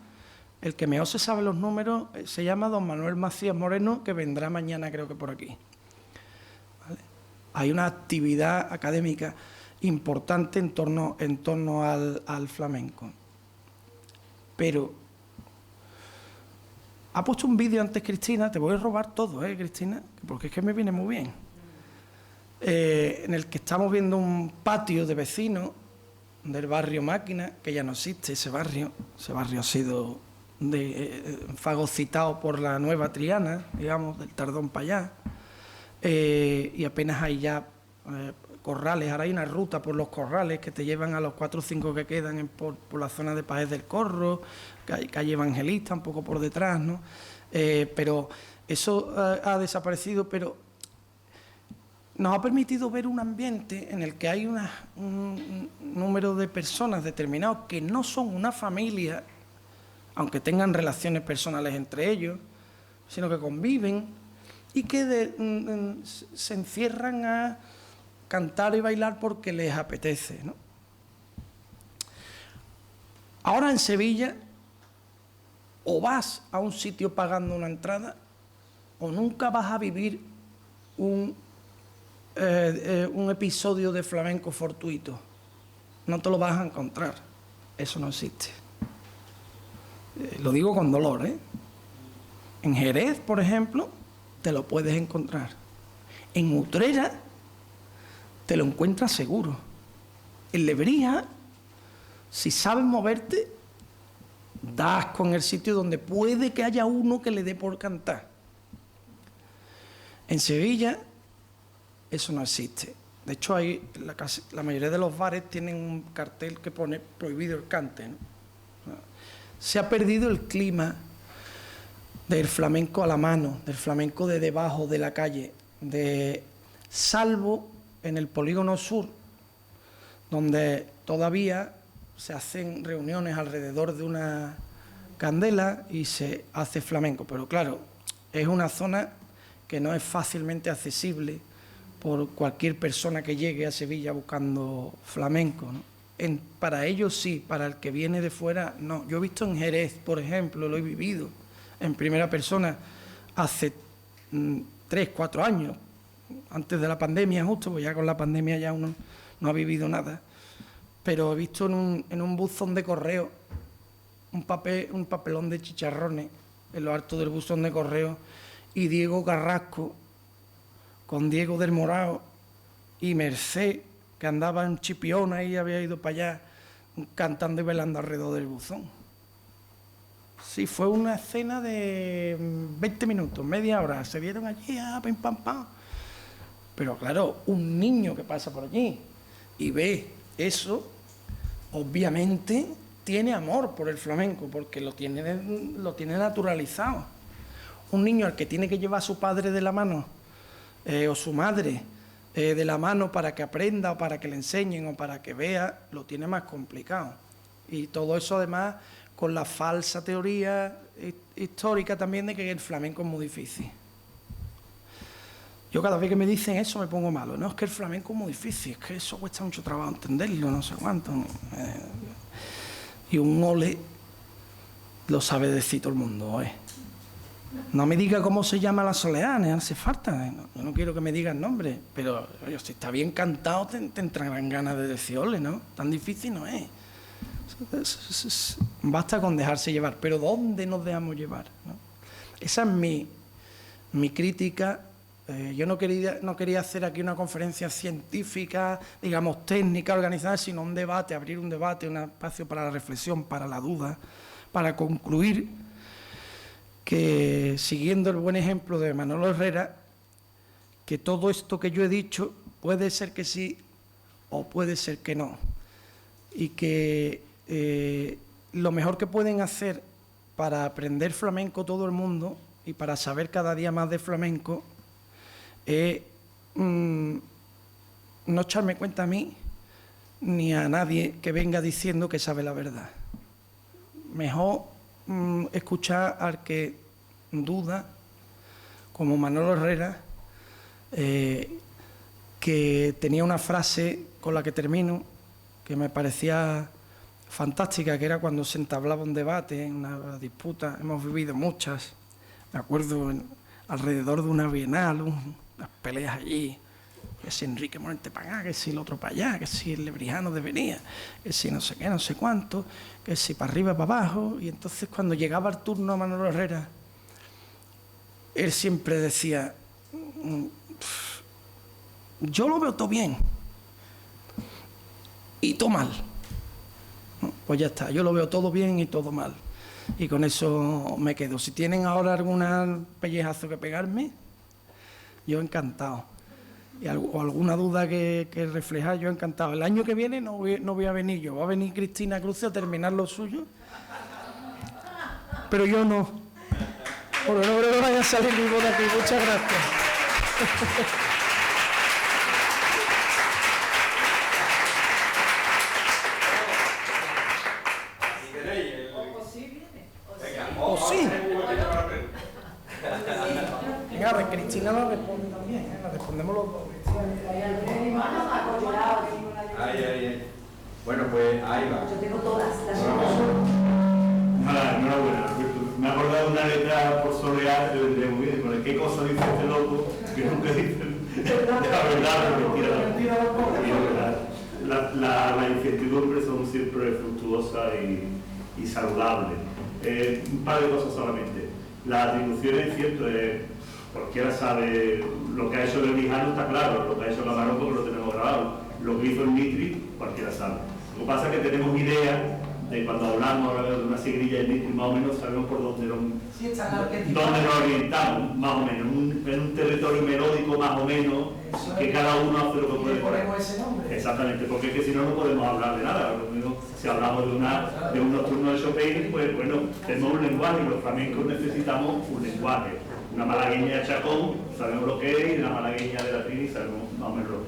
el que mejor se sabe los números se llama don Manuel Macías Moreno, que vendrá mañana creo que por aquí. ¿Vale? Hay una actividad académica importante en torno al flamenco. Pero ha puesto un vídeo antes Cristina, te voy a robar todo, Cristina, porque es que me viene muy bien, en el que estamos viendo un patio de vecinos del barrio Máquina, que ya no existe ese barrio ha sido fagocitado por la nueva Triana, digamos, del Tardón para allá, y apenas hay ya corrales. Ahora hay una ruta por los corrales que te llevan a los 4 o 5 que quedan por la zona de Páez del Corro, calle Evangelista, un poco por detrás, ¿no? Pero eso ha desaparecido, pero nos ha permitido ver un ambiente en el que hay un número de personas determinados que no son una familia, aunque tengan relaciones personales entre ellos, sino que conviven y que se encierran a cantar y bailar porque les apetece, ¿no? Ahora en Sevilla, o vas a un sitio pagando una entrada, o nunca vas a vivir un episodio de flamenco fortuito. No te lo vas a encontrar. Eso no existe. Lo digo con dolor, ¿eh? En Jerez, por ejemplo, te lo puedes encontrar. En Utrera te lo encuentras seguro. En Lebrija, si sabes moverte, das con el sitio donde puede que haya uno que le dé por cantar. En Sevilla eso no existe. De hecho, la mayoría de los bares tienen un cartel que pone prohibido el cante, ¿no? Se ha perdido el clima del flamenco a la mano, del flamenco de debajo de la calle, salvo en el Polígono Sur, donde todavía se hacen reuniones alrededor de una candela y se hace flamenco. Pero claro, es una zona que no es fácilmente accesible por cualquier persona que llegue a Sevilla buscando flamenco, ¿no? Para ellos sí, para el que viene de fuera no. Yo he visto en Jerez, por ejemplo, lo he vivido en primera persona hace 3, 4 años, antes de la pandemia justo, pues ya con la pandemia ya uno no ha vivido nada. Pero he visto en un buzón de correo un papelón de chicharrones en lo alto del buzón de correo y Diego Carrasco con Diego del Morao y Merced, que andaba en Chipiona y había ido para allá cantando y bailando alrededor del buzón. Sí, fue una escena de 20 minutos, media hora, se vieron allí, pim, pam, pam. Pero claro, un niño que pasa por allí y ve eso, obviamente tiene amor por el flamenco, porque lo tiene naturalizado. Un niño al que tiene que llevar a su padre de la mano, o su madre de la mano para que aprenda, o para que le enseñen, o para que vea, lo tiene más complicado. Y todo eso además con la falsa teoría histórica también de que el flamenco es muy difícil. Yo cada vez que me dicen eso me pongo malo. No, es que el flamenco es muy difícil, es que eso cuesta mucho trabajo entenderlo, no sé cuánto. Y un ole lo sabe decir todo el mundo, No me diga cómo se llama la soleá, no hace falta. Yo no quiero que me diga el nombre, pero oye, si está bien cantado te entrarán ganas de decir ole, ¿no? Tan difícil no es. Basta con dejarse llevar, pero ¿dónde nos dejamos llevar, ¿no? Esa es mi crítica. Yo no quería hacer aquí una conferencia científica, digamos técnica, organizada, sino un debate, abrir un debate, un espacio para la reflexión, para la duda, para concluir que, siguiendo el buen ejemplo de Manolo Herrera, que todo esto que yo he dicho puede ser que sí o puede ser que no, y que lo mejor que pueden hacer para aprender flamenco todo el mundo y para saber cada día más de flamenco es no echarme cuenta a mí ni a nadie que venga diciendo que sabe la verdad. Mejor escuchar al que duda, como Manolo Herrera, que tenía una frase con la que termino que me parecía fantástica, que era cuando se entablaba un debate, una disputa. Hemos vivido muchas, me acuerdo alrededor de una bienal, unas peleas allí, que si Enrique Morente para acá, que si el otro para allá, que si el Lebrijano de venía, que si no sé qué, no sé cuánto, que si para arriba, para abajo. Y entonces cuando llegaba el turno a Manolo Herrera, él siempre decía, yo lo veo todo bien y todo mal. Pues ya está, yo lo veo todo bien y todo mal. Y con eso me quedo. Si tienen ahora algún pellejazo que pegarme, yo encantado. O alguna duda que reflejar, yo encantado. El año que viene no voy a venir yo, va a venir Cristina Cruce a terminar lo suyo, pero yo no, porque no creo que vaya a salir vivo de aquí. Muchas gracias. ¿O sí? Venga, Cristina la responde también, la respondemos los dos. Ahí. Bueno, pues ahí va. Yo tengo todas las Enhorabuena. Me he acordado de una letra por solear de muy bien, pero ¿qué cosa dice este loco que nunca dice la verdad? La incertidumbre son siempre fructuosas y saludables. Un par de cosas solamente. Las atribuciones, es cierto, cualquiera sabe lo que ha hecho el Lebrijano, está claro, lo que ha hecho Camarón porque lo tenemos grabado, lo que hizo el Mitri, cualquiera sabe. Lo que pasa es que tenemos idea de cuando hablamos de una sigrilla del Mitri, más o menos sabemos por dónde nos orientamos, más o menos, en un territorio melódico más o menos, que cada uno hace lo que puede por ahí. Exactamente, porque es que si no, no podemos hablar de nada. Si hablamos de un nocturno de Chopin, pues bueno, tenemos un lenguaje y los flamencos necesitamos un lenguaje. Una malagueña de Chacón, sabemos lo que es, y una malagueña de la Trini, sabemos más o menos lo que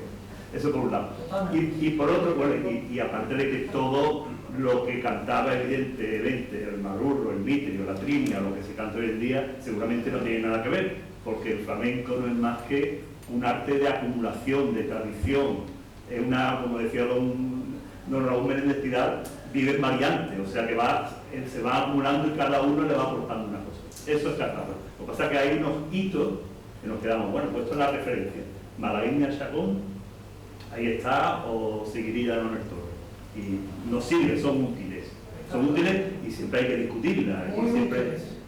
es. Eso por un lado. Y por otro, bueno, y aparte de que todo lo que cantaba evidentemente el Marurro, el Mitri o la Trini, o lo que se canta hoy en día, seguramente no tiene nada que ver, porque el flamenco no es más que un arte de acumulación, de tradición. Es una, como decía don Raúl Menéndez Pidal, vive en variante, o sea que se va acumulando y cada uno le va aportando una cosa. Eso está claro. Lo que pasa es que hay unos hitos que nos quedamos, bueno, pues esto es la referencia. Malagueña Chacón, ahí está, o Seguirilla no Torres. Y nos sirven, son útiles. Son útiles y siempre hay que discutirlas.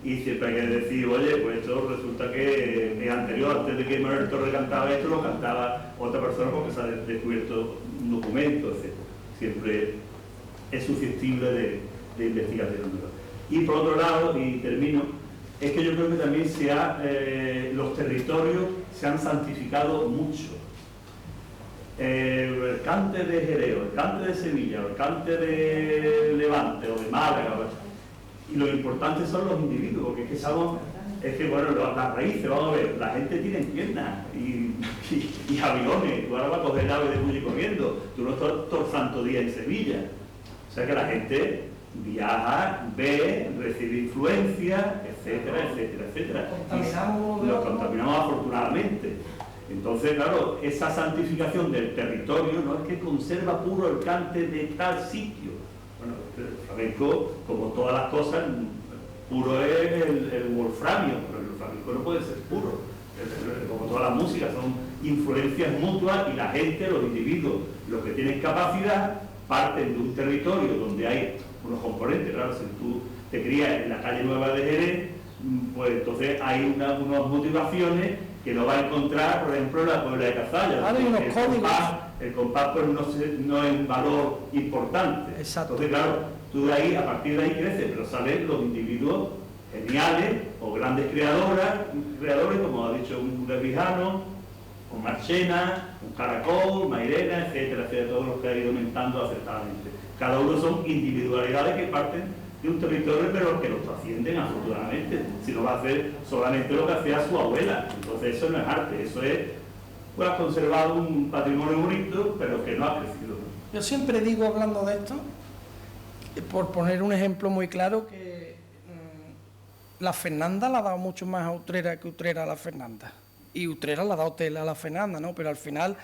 Y siempre hay que decir, oye, pues esto resulta que es anterior, antes de que Manuel Torres cantaba esto, lo cantaba otra persona porque se ha descubierto un documento, etc. Siempre es susceptible de investigación. Y por otro lado, y termino, es que yo creo que también los territorios se han santificado mucho. el cante de Jerez, o el cante de Sevilla, o el cante de Levante, o de Málaga, y lo importante son los individuos, porque es que bueno, las raíces, vamos a ver, la gente tiene piernas y aviones, tú ahora vas a coger el ave de Bulli corriendo, tú no estás todo el santo día en Sevilla. O sea que la gente viaja, ve, recibe influencia, etcétera, etcétera, etcétera. Nos contaminamos afortunadamente. Entonces, claro, esa santificación del territorio no es que conserva puro el cante de tal sitio. Bueno, el flamenco, como todas las cosas, puro es el wolframio, pero el flamenco no puede ser puro. Como todas las músicas, son influencias mutuas y la gente, los individuos, los que tienen capacidad, parten de un territorio donde hay unos componentes. Claro, si tú te crías en la calle Nueva de Jerez, pues entonces hay unas motivaciones que no va a encontrar, por ejemplo, en la Puebla de Cazalla. Hay unos códigos. El compás pues, no es un valor importante. Exacto. Entonces, claro, tú de ahí, a partir de ahí creces, pero salen los individuos geniales o grandes creadores, como ha dicho un Dervijano, un Marchena, un Caracol, Mairena, etcétera, etcétera, todos los que ha ido aumentando acertadamente. Cada uno son individualidades que parten de un territorio, pero que los trascienden afortunadamente. Si no va a hacer solamente lo que hacía su abuela, entonces eso no es arte, eso es, pues, ha conservado un patrimonio bonito, pero que no ha crecido. Yo siempre digo, hablando de esto, por poner un ejemplo muy claro, que la Fernanda la ha dado mucho más a Utrera que Utrera a la Fernanda. Y Utrera le ha dado tela a la Fernanda, ¿no? Pero al final,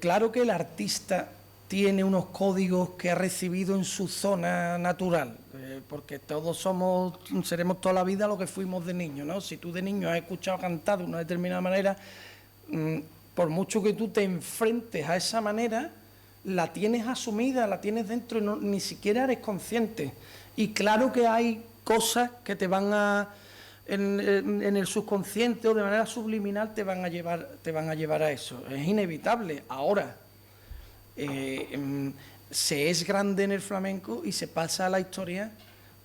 claro que el artista tiene unos códigos que ha recibido en su zona natural, porque todos seremos toda la vida lo que fuimos de niños, ¿no? Si tú de niño has escuchado cantar de una determinada manera, por mucho que tú te enfrentes a esa manera, la tienes asumida, la tienes dentro y ni siquiera eres consciente. Y claro que hay cosas que te van en el subconsciente o de manera subliminal te van a llevar a eso. Es inevitable. Ahora, se es grande en el flamenco y se pasa a la historia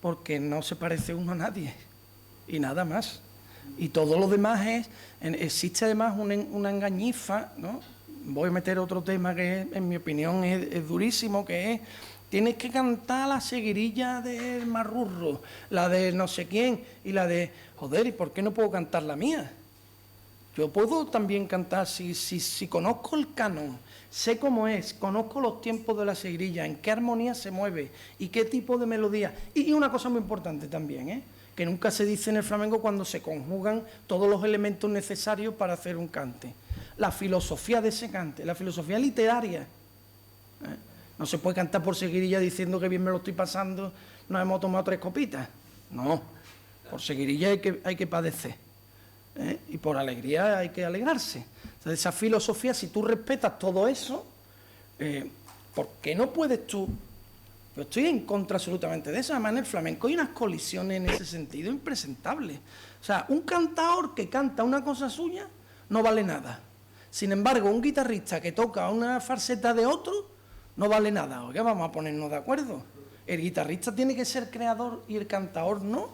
porque no se parece uno a nadie y nada más. Y todo lo demás existe además una engañifa, ¿no? Voy a meter otro tema que en mi opinión es durísimo, que es: tienes que cantar la seguirilla del Marrurro, la de no sé quién, y la de, joder, ¿y por qué no puedo cantar la mía? Yo puedo también cantar, si conozco el canon, sé cómo es, conozco los tiempos de la seguirilla, en qué armonía se mueve y qué tipo de melodía. Y una cosa muy importante también, que nunca se dice en el flamenco cuando se conjugan todos los elementos necesarios para hacer un cante. La filosofía de ese cante, la filosofía literaria. No se puede cantar por seguirilla diciendo que bien me lo estoy pasando, nos hemos tomado 3 copitas. No, por seguirilla hay que padecer. Y por alegría hay que alegrarse. Entonces, esa filosofía, si tú respetas todo eso, ¿por qué no puedes tú? Yo estoy en contra absolutamente de eso. Además, en el flamenco hay unas colisiones en ese sentido impresentables. O sea, un cantador que canta una cosa suya no vale nada. Sin embargo, un guitarrista que toca una falseta de otro no vale nada. Oiga, vamos a ponernos de acuerdo. El guitarrista tiene que ser creador y el cantador no.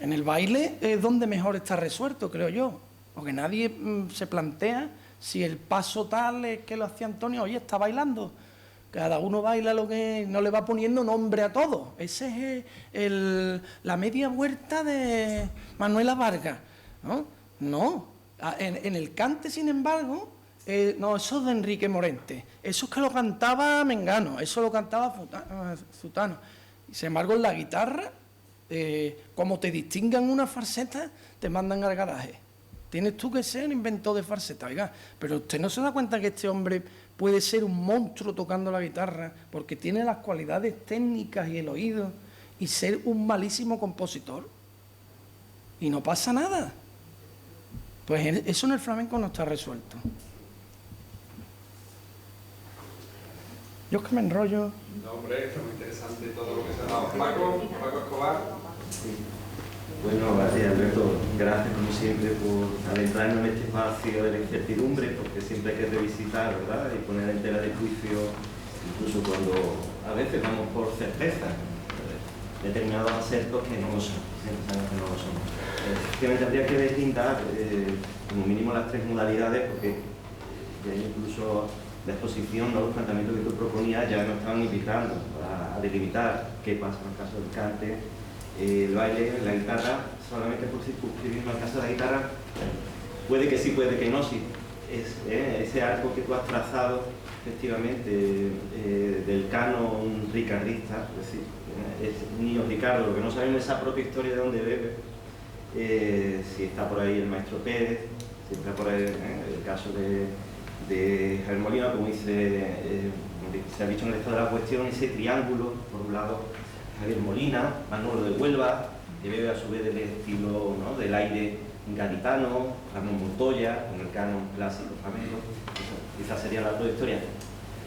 En el baile es donde mejor está resuelto, creo yo. Porque nadie se plantea si el paso tal es que lo hacía Antonio. Oye, está bailando. Cada uno baila lo que no le va poniendo nombre a todo. Ese es la media vuelta de Manuela Vargas, ¿no? No. En el cante, sin embargo, no, eso es de Enrique Morente. Eso es que lo cantaba Mengano, eso lo cantaba Zutano. Y sin embargo, en la guitarra, como te distingan una falseta, te mandan al garaje. Tienes tú que ser inventor de falseta, oiga. Pero usted no se da cuenta que este hombre puede ser un monstruo tocando la guitarra porque tiene las cualidades técnicas y el oído y ser un malísimo compositor. Y no pasa nada. Pues eso en el flamenco no está resuelto. Yo es que me enrollo. No, hombre, está muy interesante todo lo que se ha dado. Paco Escobar. Bueno, gracias Alberto, gracias como siempre por adentrarnos en este espacio de la incertidumbre, porque siempre hay que revisitar, ¿verdad? Y poner en tela de juicio, incluso cuando a veces vamos por certeza, determinados acertos que no lo son, que no lo son. Efectivamente habría que deslindar como mínimo las 3 modalidades, porque Ya incluso la exposición, ¿no? Los planteamientos que tú proponías ya nos estaban invitando a delimitar qué pasa en el caso del cante, el baile, la guitarra, solamente por circunscribirme al caso de la guitarra, puede que sí, puede que no, sí. Ese arco que tú has trazado, efectivamente, del canon ricardista, es decir, es Niño Ricardo, lo que no sabemos es esa propia historia de dónde bebe, si está por ahí el maestro Pérez, si está por ahí el caso de Javier Molina, como dice, se ha dicho en el estado de la cuestión, ese triángulo, por un lado Javier Molina, Manolo de Huelva, que bebe a su vez del estilo, ¿no?, del aire gaditano, Ramón Montoya, con el canon clásico flamenco. Quizás sería la otra historia.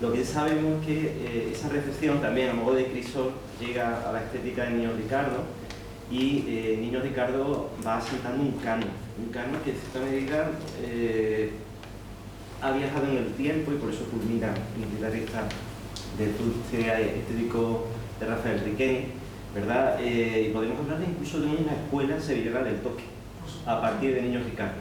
Lo que sabemos es que esa recepción también a modo de crisol llega a la estética de Niño Ricardo, y Niño Ricardo va asentando un canon que en cierta medida ha viajado en el tiempo, y por eso culmina en el guitarrista del cruce estético de Rafael Riqueni, ¿verdad? Y podemos hablar incluso de una escuela sevillana del toque a partir de Niño Ricardo.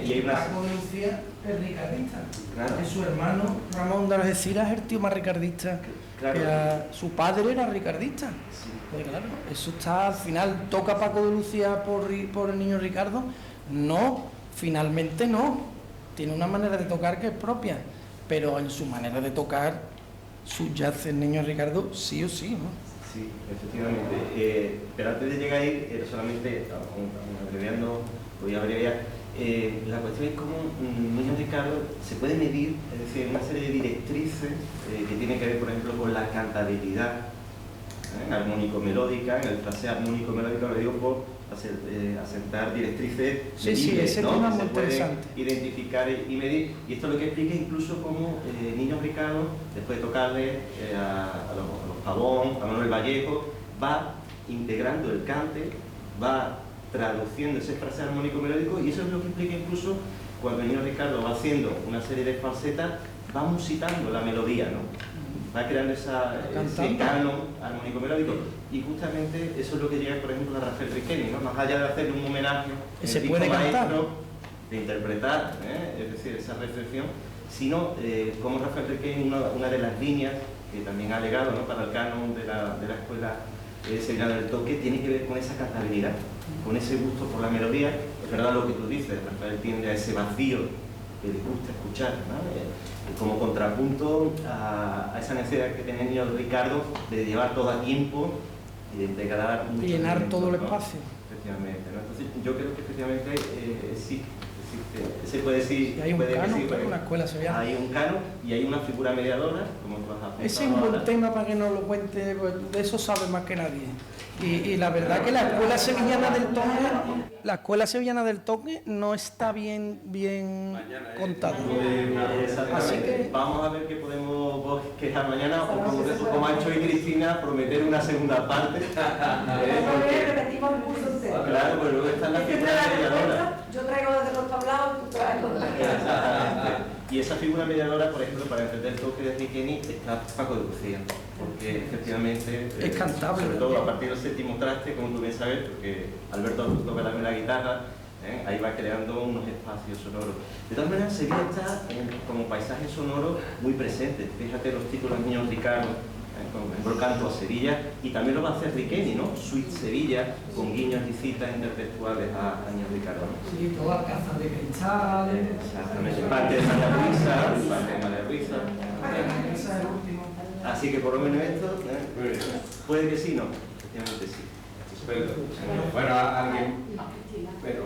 Y hay una... Paco de Lucía es ricardista. Claro. Es su hermano Ramón de Algeciras, es el tío más ricardista. Claro. Su padre era ricardista. Sí. Pues claro, eso está al final. ¿Toca Paco de Lucía por el Niño Ricardo? No, finalmente no. Tiene una manera de tocar que es propia, pero en su manera de tocar subyace el Niño Ricardo sí o sí, ¿no? Sí, efectivamente. Pero antes de llegar ahí, solamente, abreviando, voy a abreviar, la cuestión es cómo Niño Ricardo se puede medir, es decir, una serie de directrices que tienen que ver, por ejemplo, con la cantabilidad armónico-melódica. En el frase armónico-melódico lo digo por asentar directrices medibles, ese ¿no?, tema muy se puede interesante. Identificar y medir, y esto es lo que explica incluso cómo Niño Ricardo, después de tocarle a los Pavón, a Manuel Vallejo, va integrando el cante, va traduciendo ese frase armónico melódico, y eso es lo que explica incluso cuando Niño Ricardo va haciendo una serie de falsetas, va musitando la melodía, ¿no? Va creando ese canon armónico melódico, y justamente eso es lo que llega, por ejemplo, a Rafael Riqueni, ¿no? Más allá de hacerle un homenaje se puede cantar, de interpretar, es decir, esa reflexión, sino como Rafael Riqueni, una de las líneas que también ha legado, ¿no?, para el canon de la escuela sevillana del toque, tiene que ver con esa cantabilidad, con ese gusto por la melodía. Es verdad lo que tú dices, Rafael tiende a ese vacío que le gusta escuchar, ¿no? Como contrapunto a esa necesidad que tenía Niño Ricardo de llevar todo a tiempo y de integrar mucho, llenar todo el ¿no?, espacio. efectivamente, ¿no? Entonces yo creo que efectivamente sí, se puede decir, y hay un puede canon, que sí, una escuela sevillana. hay un canon y hay una figura mediadora, como tú has apuntado. Ese es un buen tema para que nos lo cuente, pues, de eso sabe más que nadie. Y la verdad que la escuela sevillana del toque no está bien contada. Así que vamos a ver qué podemos quejar mañana, o como ha hecho hoy Cristina, prometer una segunda parte. Repetimos el curso entero. Claro, pues luego están las figuras mediadoras. Yo traigo desde los tablados, tú traes los tablados. Y esa figura mediadora, por ejemplo, para entender el toque de Riqueni, está Paco de Lucía, porque efectivamente es cantable, sobre todo a partir del séptimo traste, como tú bien sabes, porque Alberto toca también la guitarra, ahí va creando unos espacios sonoros. De todas maneras, Sevilla está como paisaje sonoro muy presente. Fíjate los títulos Niño Ricardo, con el canto a Sevilla, y también lo va a hacer Riqueni, ¿no? Suite Sevilla, con guiños y citas intertextuales a Niño Ricardo, ¿no? Sí, todas casas de cristal. Exactamente, parte de María Luisa, parte de María Luisa. Ese es el último. Así que por lo menos esto, puede que sí, no, efectivamente sí. Bueno, alguien. Pero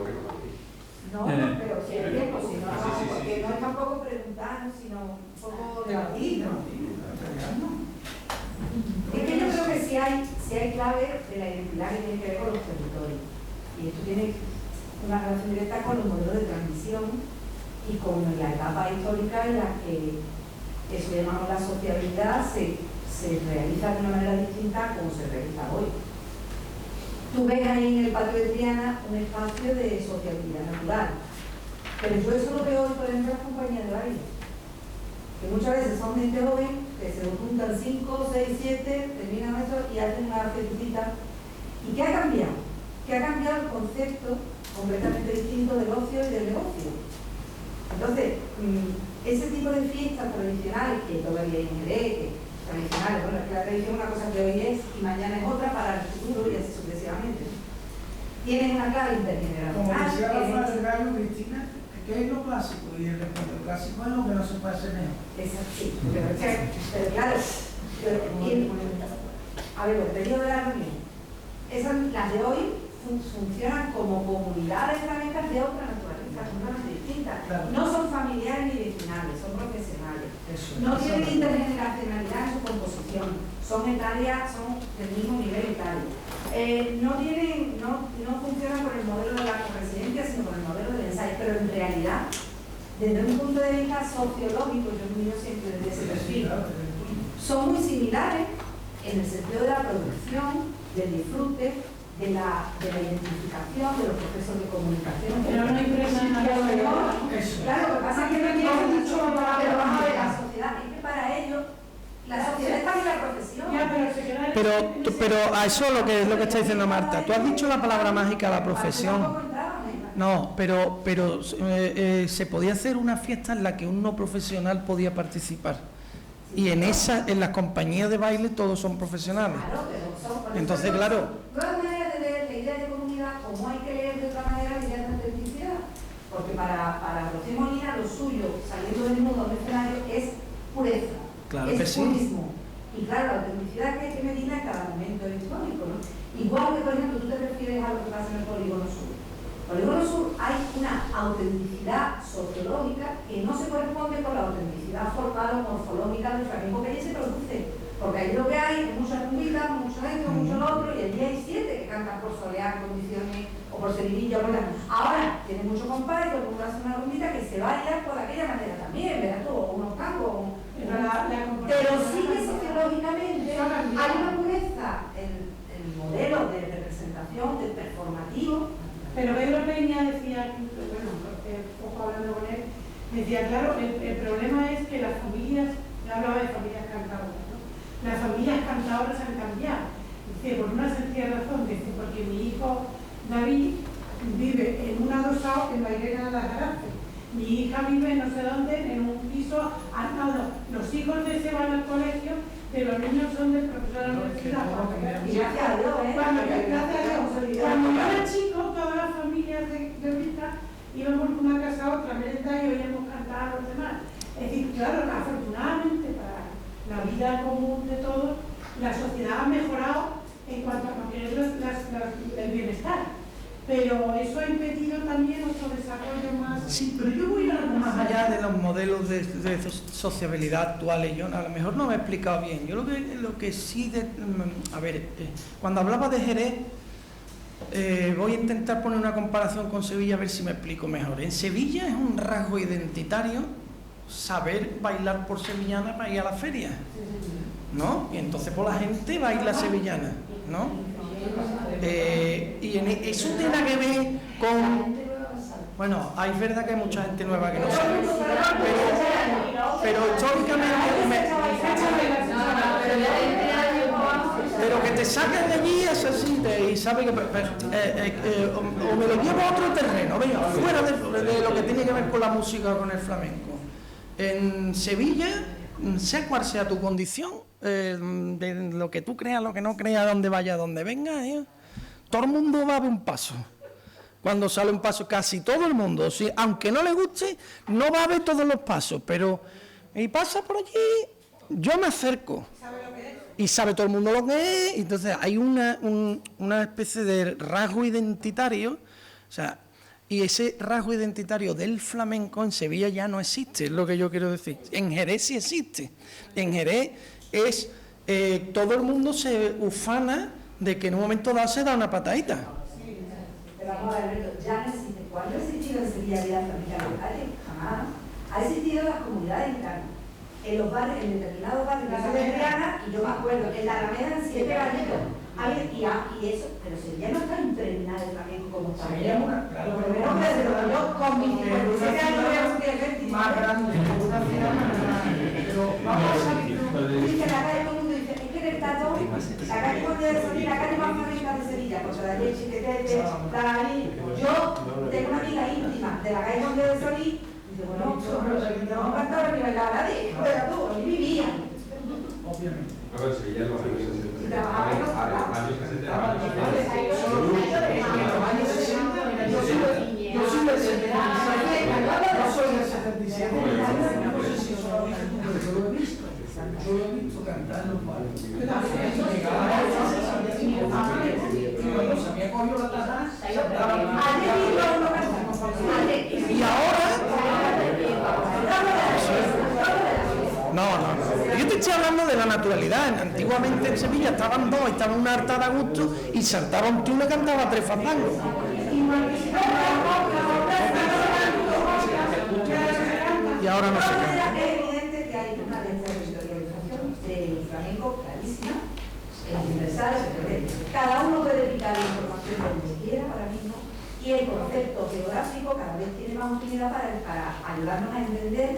No, pero si hay tiempo, si no, porque no es tampoco preguntar, sino un poco debatir, ¿no? Es que yo creo que sí hay clave de la identidad que tiene que ver con los territorios. Y esto tiene una relación directa con los modelos de transmisión y con la etapa histórica en la que eso llamamos la sociabilidad se realiza de una manera distinta a como se realiza hoy. Tú ves ahí en el patio de Triana un espacio de sociabilidad natural, pero yo eso lo veo hoy, por ejemplo, en las compañías de baile, que muchas veces son gente joven que se juntan 5, 6, 7, terminan eso y hacen una fiestecita. ¿Y qué ha cambiado? Que ha cambiado el concepto completamente distinto del ocio y del negocio. Entonces, ese tipo de fiestas tradicionales que todavía hay en Jerez, que tradicionales, bueno, es que la tradición es una cosa que hoy es y mañana es otra para el futuro y así sucesivamente. Tienen una clave intergeneracional. Como decía Rafael del Gallo, Cristina, ¿qué es lo clásico? Y el clásico es lo que no se puede hacer mejor. Exacto, sí, pero claro, a ver, lo que te digo de la reunión, las de hoy funcionan como comunidades flamencas de otra naturaleza, completamente distintas. Claro. No son familiares ni vecinales, son profesionales. Eso, No eso tienen es. intergeneracionalidad en su composición, son etarias, son del mismo nivel etario. No funcionan con el modelo de la corresidencia, sino con el modelo del ensayo, pero en realidad, desde un punto de vista sociológico, yo miro siempre desde ese perfil, son muy similares en el sentido de la producción, del disfrute, de la identificación, de los procesos de comunicación. Pero no hay Claro, lo que pasa es que no tienen mucho, pero vamos a ver, la sociedad, es que para ellos, la sociedad está en la profesión. Pero a eso es lo que está diciendo Marta. Tú has dicho la palabra mágica, la profesión. No, pero se podía hacer una fiesta en la que un no profesional podía participar. Y en las compañías de baile todos son profesionales. Claro, pero son, entonces, claro. Nuevas maneras de leer la idea de comunidad, como hay que leer de otra manera la idea de autenticidad. Porque para Rocío Molina lo suyo, saliendo del mundo del escenario, es pureza. Claro es que sí. purismo. Y claro, la autenticidad que hay que medir en cada momento histórico, ¿no? Igual que, por ejemplo, tú te refieres a lo que pasa en el Polígono Sur. En el Polígono Sur hay una autenticidad sociológica que no se corresponde con la autenticidad formal o morfológica del flamenco que allí se produce. Porque allí lo que hay es muchas rumbitas, mucho esto, mucho lo otro, y allí hay 7 que cantan por solear, condiciones o por Sevilla. Ahora, tiene mucho compadre, todo el mundo hace una rumbita que se baila por aquella manera también, ¿verdad? O unos tangos. Pero sí que sociológicamente hay una pureza en el modelo de representación, del performativo. Pero Pedro Peña decía, bueno, poco hablando con él, decía, claro, el problema es que las familias, yo hablaba de familias cantadoras, ¿no? Las familias cantadoras han cambiado. Dice, por una sencilla razón, dice, porque mi hijo David vive en un adosado en Bailena de las Garaces. Mi hija vive no sé dónde, en un piso al lado. Los hijos de ese van al colegio, pero los niños son del profesor de la universidad. Y gracias a Dios, Cuando yo era chico, todas las familias de Rita íbamos de una casa a otra, merenda, y oíamos cantar a los demás. Es decir, claro, afortunadamente para la vida común de todos, la sociedad ha mejorado en cuanto a mantener el bienestar. Pero eso ha impedido también otro desarrollo más... Sí, pero yo voy algo más allá de los modelos de sociabilidad actuales. Yo a lo mejor no me he explicado bien. Yo lo que sí... a ver, cuando hablaba de Jerez, voy a intentar poner una comparación con Sevilla a ver si me explico mejor. En Sevilla es un rasgo identitario saber bailar por sevillana para ir a la feria, ¿no? Y entonces por la gente baila sevillana, ¿no? Y eso tiene que ver con... Bueno, es verdad que hay mucha gente nueva que no sabe, pero históricamente... Pero que te saquen de allí es así, y sabe que... o me lo llevo a otro terreno, venga, fuera de lo que tiene que ver con la música o con el flamenco. En Sevilla, sea cual sea tu condición, de lo que tú creas, lo que no creas, donde vaya, donde venga, todo el mundo va a ver un paso. Cuando sale un paso, casi todo el mundo, ¿sí? Aunque no le guste, no va a ver todos los pasos, pero y pasa por allí, yo me acerco. Y sabe todo el mundo lo que es, entonces hay una especie de rasgo identitario, o sea, y ese rasgo identitario del flamenco en Sevilla ya no existe, es lo que yo quiero decir. En Jerez sí existe. En Jerez es todo el mundo se ufana de que en un momento dado se da una patadita. Pero vamos a ver, Alberto, ya no existe. ¿Cuándo ha existido en Sevilla vida flamenca en la calle? Jamás. Ha existido en las comunidades gitanas. En los barrios, en determinados barrios de la Sevillana, y yo me acuerdo, en la Alameda en 7 gallitos. Y eso, pero Sevilla no está impregnada de flamenco como está. Sevilla es una, claro, Por lo menos desde lo que yo con mis 57 años veo que es más grande, una ciudad más grande. Pero vamos a salir. dice la calle, todo el mundo dice, es que en el Tato, la calle Conde de Solís, la calle más flamenca de Sevilla, porque la leche, que yo tengo una amiga íntima de la calle Conde de Solís, Dice, bueno, no cantaba ni bailaba nadie, era tú, ni vivían. Obviamente. A ver, si ya lo Y trabajaba en los años 60, años Yo soy del 77. Yo soy del 77. No sé si eso lo dice tú, pero yo lo he visto. Yo lo he visto cantar en los bares. Y cuando se había cogido la taza, y ahora. No. Yo te estoy hablando de la naturalidad. Antiguamente en Sevilla estaban dos, estaban una harta de gusto y saltaba un tío y le cantaba 3 fandangos. Y ahora no se canta. Es evidente que hay una territorialización del flamenco clarísima. El universal, cada uno puede dedicar la información donde quiera ahora mismo, y el concepto geográfico cada vez tiene más utilidad para ayudarnos a entender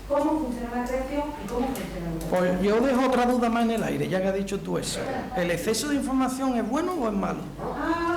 cómo funciona la creación y cómo funciona el mundo. Pues yo dejo otra duda más en el aire, ya que has dicho tú eso. ¿El exceso de información es bueno o es malo? Ah,